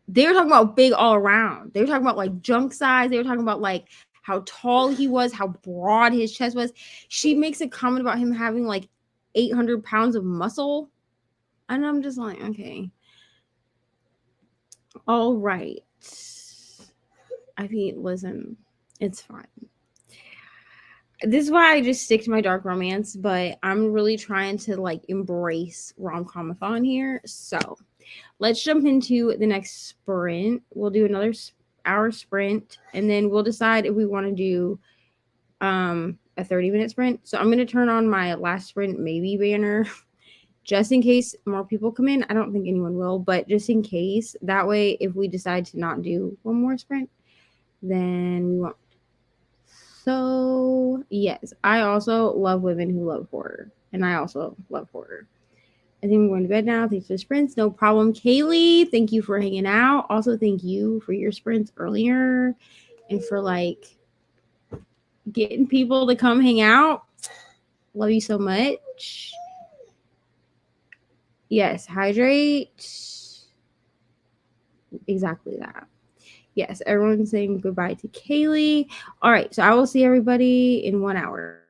they were talking about big all around. They were talking about like junk size. They were talking about like how tall he was, how broad his chest was. She makes a comment about him having like 800 pounds of muscle. And I'm just like, okay. All right. I mean, listen, it's fine. This is why I just stick to my dark romance, but I'm really trying to like embrace rom-com-a-thon here. So let's jump into the next sprint. We'll do another hour sprint, and then we'll decide if we want to do a 30-minute sprint. So I'm going to turn on my last sprint maybe banner just in case more people come in. I don't think anyone will, but just in case. That way, if we decide to not do one more sprint, then we won't. So, yes, I also love women who love horror, and I also love horror. I think I'm going to bed now. Thanks for the sprints. No problem. Kaylee, thank you for hanging out. Also, thank you for your sprints earlier and for like getting people to come hang out. Love you so much. Yes, hydrate. Exactly that. Yes, everyone's saying goodbye to Kaylee. All right, so I will see everybody in 1 hour.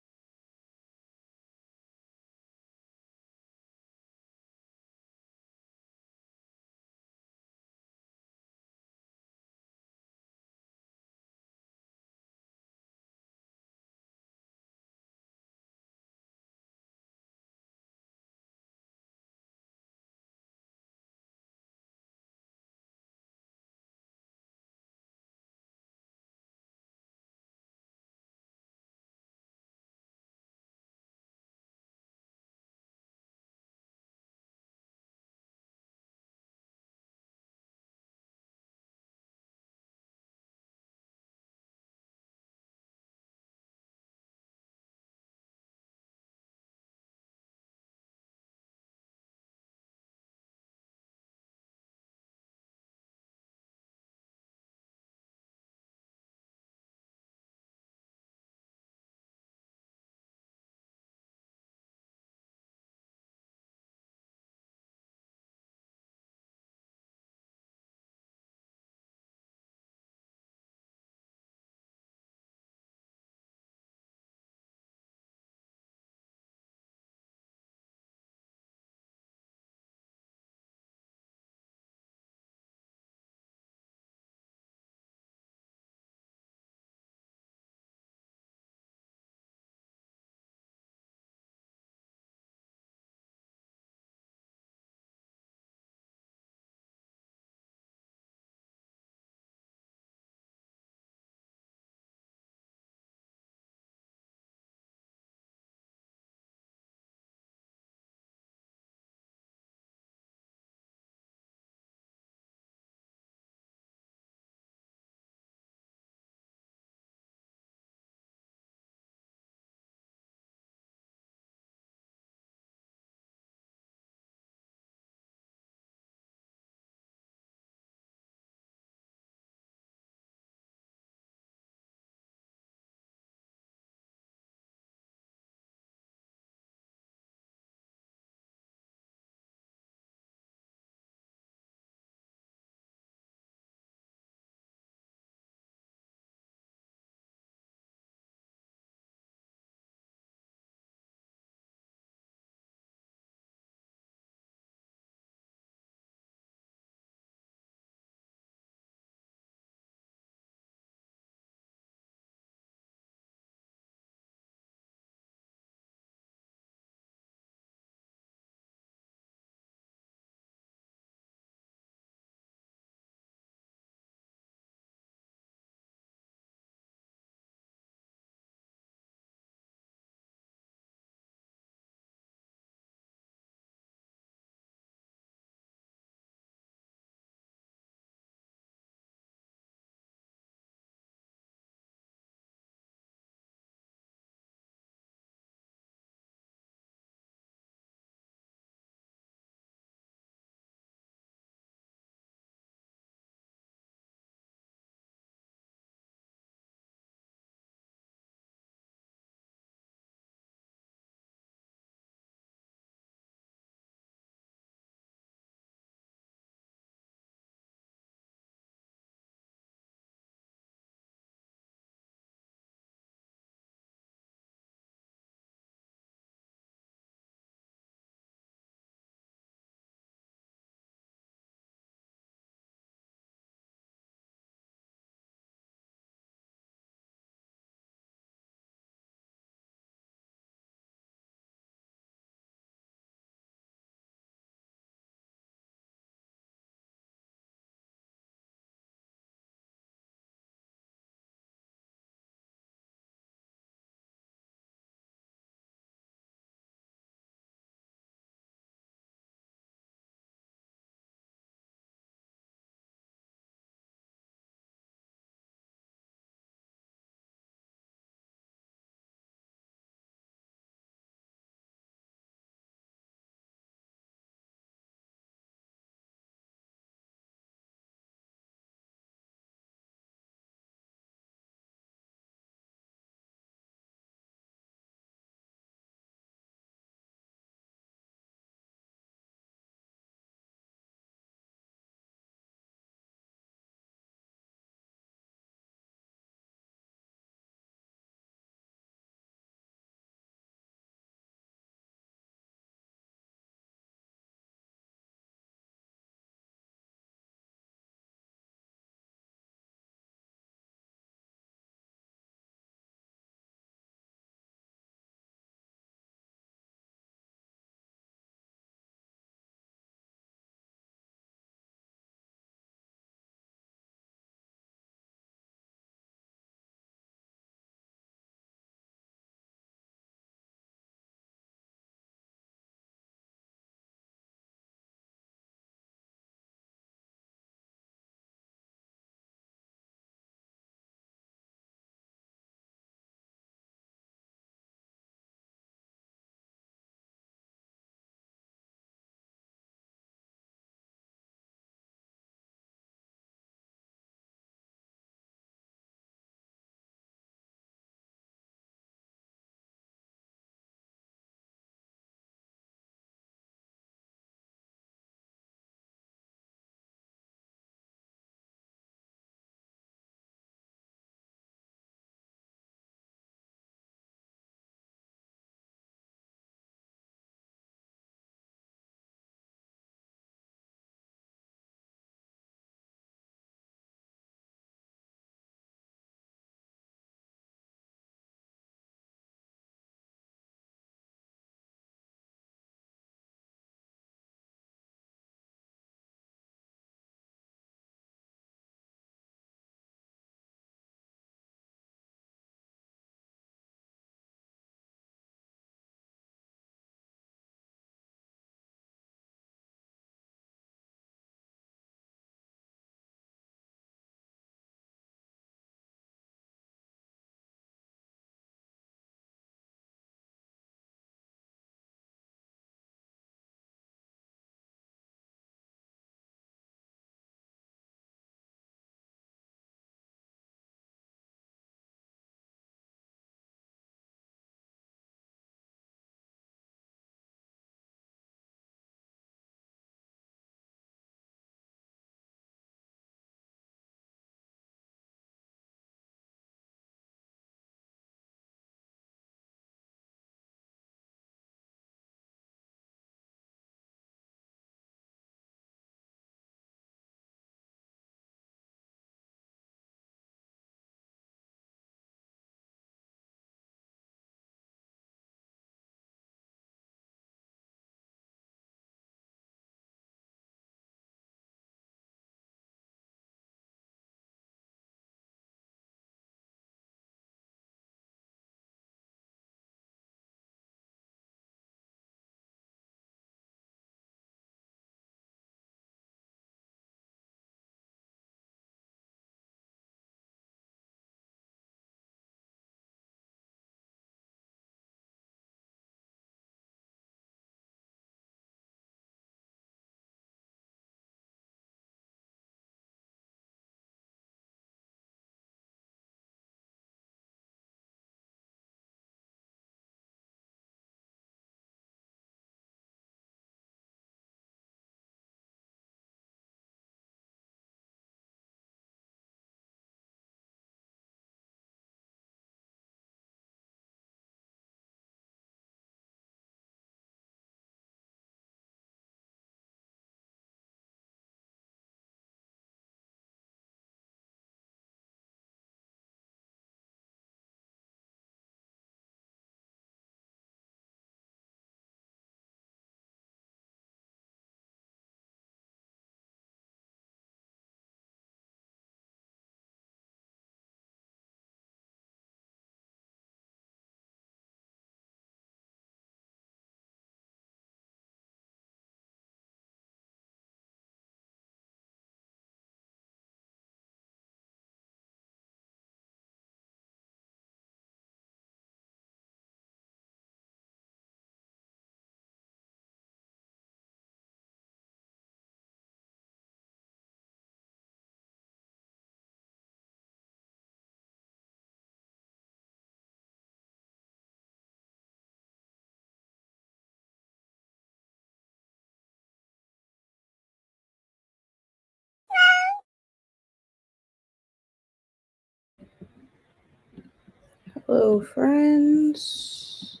Hello, friends.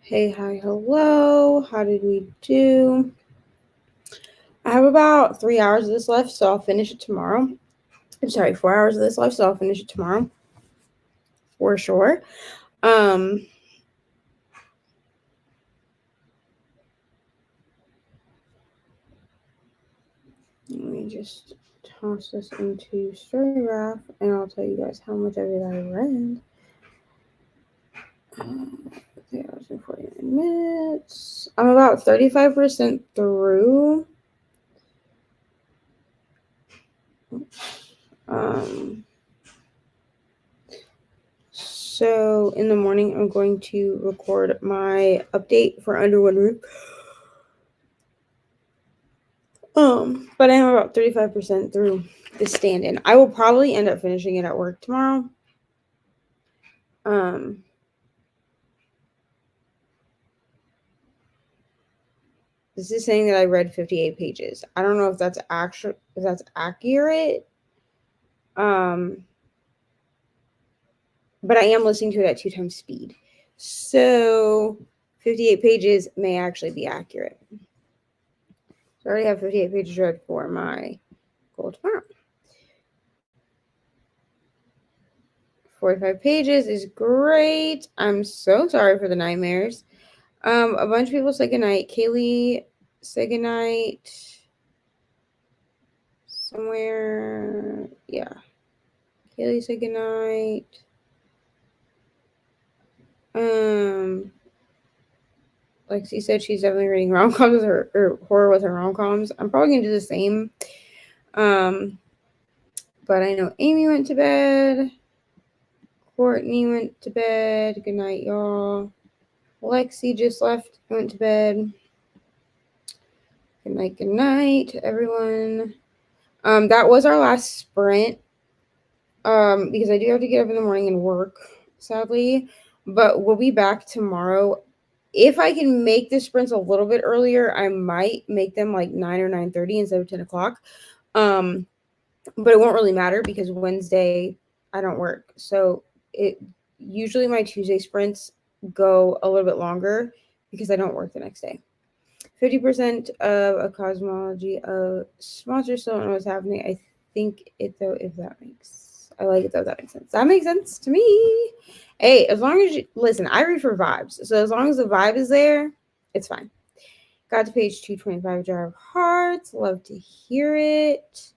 Hey, hi, hello. How did we do? I have about 3 hours of this left, so I'll finish it tomorrow. I'm sorry, 4 hours of this left, so I'll finish it tomorrow for sure. Let me just toss this into Storygraph, and I'll tell you guys how much of it I read. 3 hours and 49 minutes. I'm about 35% through. So in the morning, I'm going to record my update for Under One Roof. But I am about 35% through the stand-in. I will probably end up finishing it at work tomorrow. This is saying that I read 58 pages. I don't know if that's accurate. But I am listening to it at 2 times speed. So 58 pages may actually be accurate. So I already have 58 pages read for my goal tomorrow. 45 pages is great. I'm so sorry for the nightmares. A bunch of people say goodnight. Kaylee said goodnight. Somewhere, yeah. Kaylee said goodnight. Lexi said she's definitely reading rom-coms with her, or horror with her rom-coms. I'm probably gonna do the same. But I know Amy went to bed. Courtney went to bed. Good night, y'all. Lexi just left, went to bed. Good night, everyone. That was our last sprint. Because I do have to get up in the morning and work, sadly. But we'll be back tomorrow. If I can make the sprints a little bit earlier, I might make them like 9 or 9:30 instead of 10 o'clock. But it won't really matter because Wednesday I don't work. So usually my Tuesday sprints go a little bit longer because I don't work the next day. 50% of a cosmology of sponsors still don't know what's happening. I think it though, if that makes, I like it though, that makes sense. That makes sense to me. Hey, as long as you listen, I read for vibes. So as long as the vibe is there, it's fine. Got to page 225, Jar of Hearts. Love to hear it.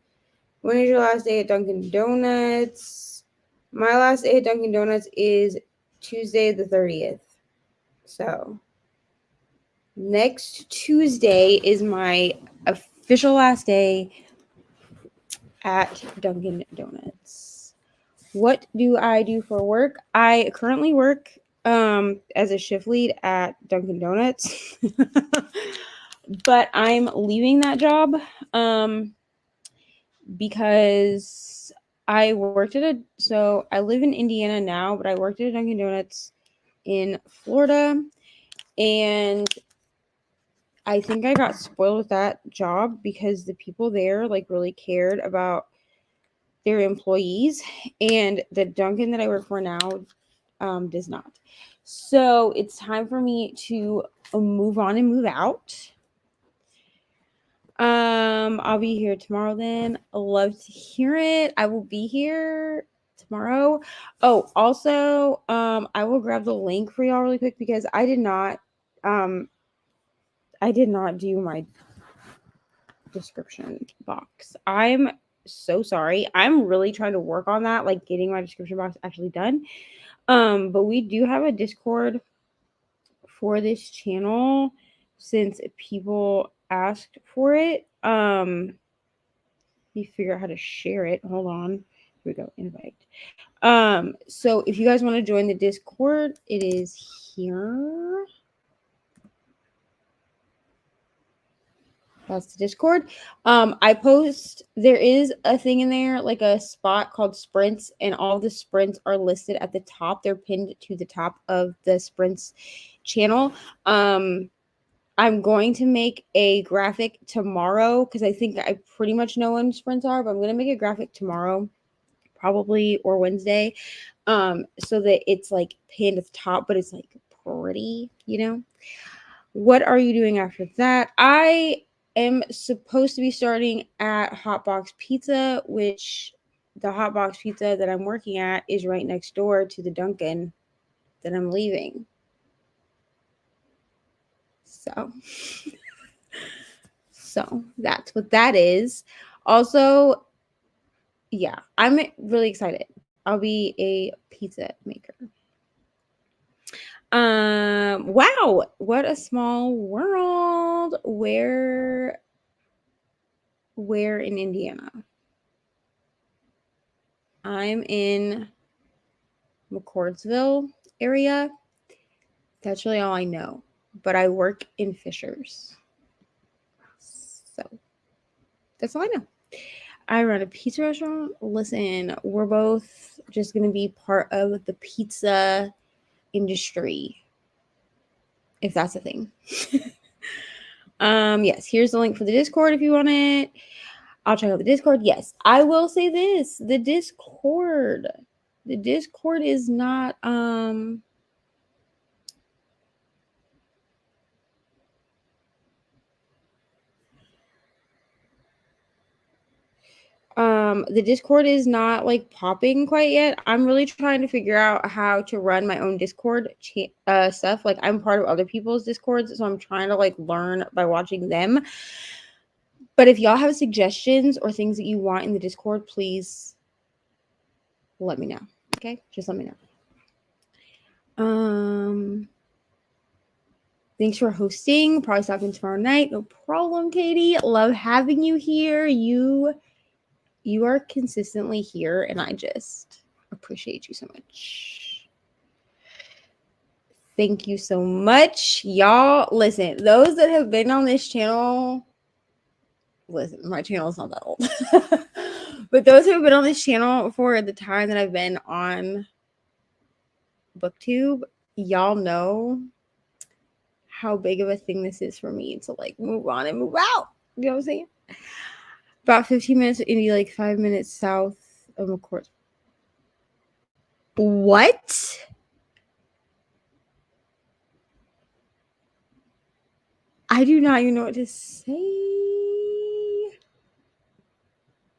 When is your last day at Dunkin' Donuts? My last day at Dunkin' Donuts is Tuesday the 30th. So next Tuesday is my official last day at Dunkin' Donuts. What do I do for work? I currently work as a shift lead at Dunkin' Donuts. But I'm leaving that job because I worked so I live in Indiana now, but I worked at a Dunkin' Donuts in Florida, and I think I got spoiled with that job because the people there like really cared about their employees, and the Dunkin' that I work for now does not. So it's time for me to move on and move out. I'll be here tomorrow then. I love to hear it. I will be here tomorrow. Oh, also, I will grab the link for y'all really quick because I did not do my description box. I'm so sorry. I'm really trying to work on that, like getting my description box actually done. But we do have a Discord for this channel since people asked for it. You figure out how to share it. Hold on. Here we go. Invite. So if you guys want to join the Discord, it is here. That's the Discord. I post, there is a thing in there, like a spot called sprints, and all the sprints are listed at the top. They're pinned to the top of the sprints channel. I'm going to make a graphic tomorrow because I think I pretty much know when sprints are, but I'm going to make a graphic tomorrow, probably, or Wednesday. So that it's like pinned at the top, but it's like pretty, you know. What are you doing after that? I am supposed to be starting at Hotbox Pizza, which the Hotbox Pizza that I'm working at is right next door to the Dunkin' that I'm leaving. So that's what that is. Also, yeah, I'm really excited. I'll be a pizza maker. Wow, what a small world. Where in Indiana? I'm in McCordsville area. That's really all I know. But I work in Fishers. So that's all I know. I run a pizza restaurant. Listen, we're both just going to be part of the pizza industry, if that's a thing. Yes, here's the link for the Discord if you want it. I'll check out the Discord. Yes, I will say this. The Discord is not the Discord is not like popping quite yet. I'm really trying to figure out how to run my own Discord stuff. Like, I'm part of other people's Discords, so I'm trying to like learn by watching them. But if y'all have suggestions or things that you want in the Discord, please let me know. Okay, just let me know. Thanks for hosting. Probably stopping tomorrow night. No problem, Katie. Love having you here. You are consistently here, and I just appreciate you so much. Thank you so much. Y'all, listen, those that have been on this channel, listen, my channel is not that old. But those who have been on this channel for the time that I've been on BookTube, y'all know how big of a thing this is for me to like move on and move out. You know what I'm saying? About 15 minutes, maybe like 5 minutes south of McCourt. What? I do not even know what to say.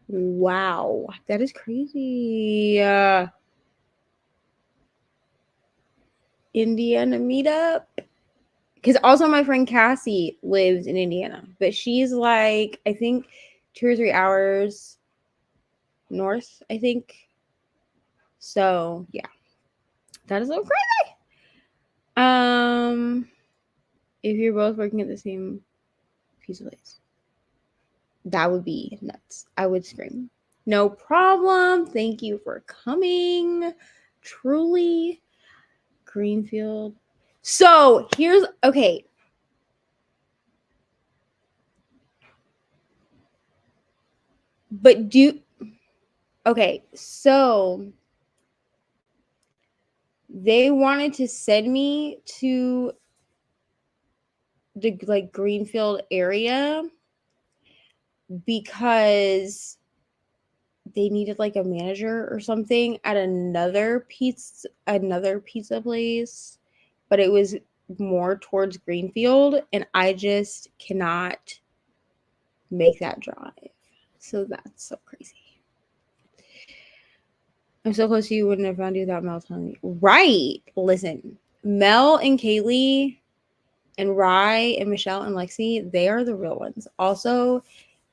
Wow, that is crazy. Indiana meetup. Because also my friend Cassie lives in Indiana, but she's like, I think 2 or 3 hours north, I think. So yeah, that is so crazy. If you're both working at the same pizza place, that would be nuts. I would scream. No problem. Thank you for coming. Truly. Greenfield. So here's okay. But okay, so they wanted to send me to the like Greenfield area because they needed like a manager or something at another pizza place, but it was more towards Greenfield, and I just cannot make that drive. So that's so crazy. I'm so close to you. Wouldn't have found you without Mel telling me. Right. Listen, Mel and Kaylee and Rye and Michelle and Lexi, they are the real ones. Also,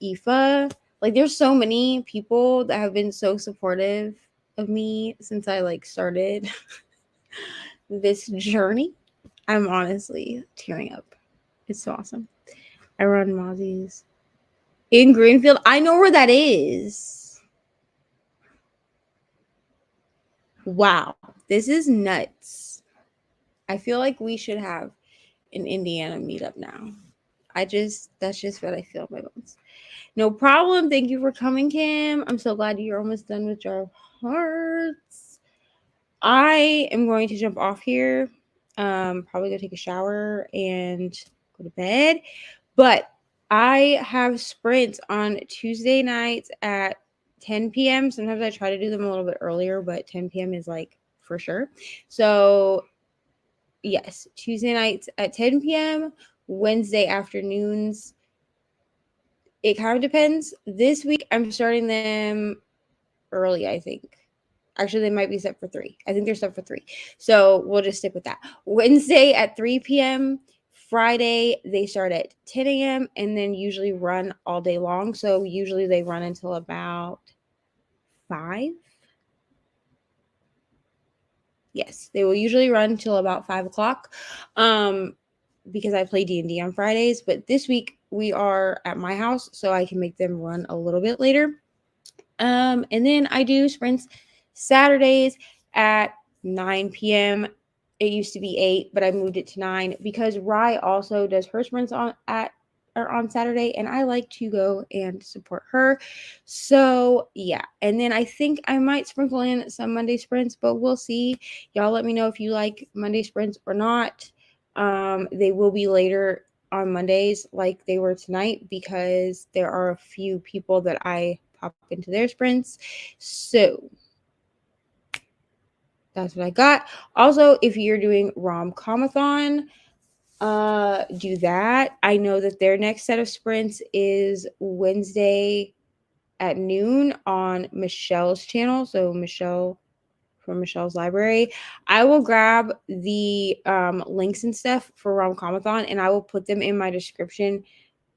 Aoife. Like, there's so many people that have been so supportive of me since I like started this journey. I'm honestly tearing up. It's so awesome. I run Mozzie's in Greenfield. I know where that is. Wow, this is nuts. I feel like we should have an Indiana meetup now. That's just what I feel in my bones. No problem. Thank you for coming, Kim. I'm so glad you're almost done with Jar of Hearts. I am going to jump off here. Probably go take a shower and go to bed. But I have sprints on Tuesday nights at 10 p.m. Sometimes I try to do them a little bit earlier, but 10 p.m. is like for sure. So yes, Tuesday nights at 10 p.m., Wednesday afternoons. It kind of depends. This week I'm starting them early, I think. Actually, they might be set for 3. I think they're set for 3. So we'll just stick with that. Wednesday at 3 p.m. Friday, they start at 10 a.m. and then usually run all day long. So usually they run until about 5. Yes, they will usually run till about 5 o'clock. Because I play D&D on Fridays. But this week we are at my house, so I can make them run a little bit later. And then I do sprints Saturdays at 9 p.m. It used to be 8, but I moved it to 9 because Rye also does her sprints on Saturday, and I like to go and support her. So yeah, and then I think I might sprinkle in some Monday sprints, but we'll see. Y'all let me know if you like Monday sprints or not. They will be later on Mondays like they were tonight because there are a few people that I pop into their sprints. So that's what I got. Also, if you're doing rom-comathon, do that. I know that their next set of sprints is Wednesday at noon on Michelle's channel. So Michelle from Michelle's Library. I will grab the links and stuff for rom-comathon and I will put them in my description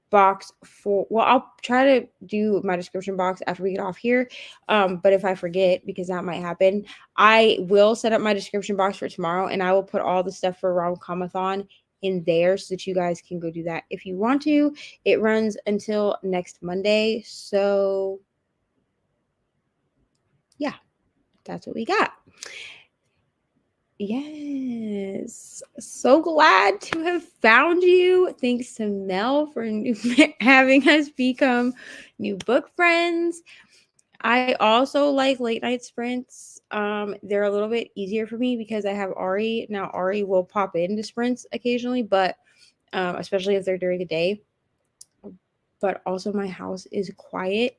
box I'll try to do my description box after we get off here, but if I forget, because that might happen, I will set up my description box for tomorrow and I will put all the stuff for rom-comathon in there so that you guys can go do that if you want to. It runs until next Monday, so yeah, that's what we got. Yes. So glad to have found you. Thanks to Mel for having us become new book friends. I also like late night sprints. They're a little bit easier for me because I have Ari. Now Ari will pop into sprints occasionally, but especially if they're during the day. But also my house is quiet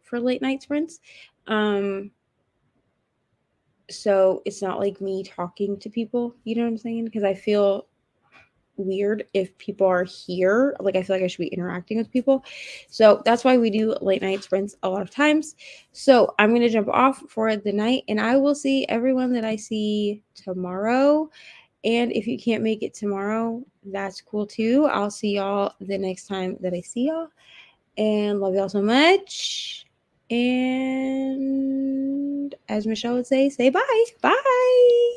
for late night sprints. So it's not like me talking to people, you know what I'm saying? Because I feel weird if people are here. Like, I feel like I should be interacting with people. So that's why we do late night sprints a lot of times. So I'm going to jump off for the night and I will see everyone that I see tomorrow. And if you can't make it tomorrow, that's cool too. I'll see y'all the next time that I see y'all. And love y'all so much. And as Michelle would say bye. Bye.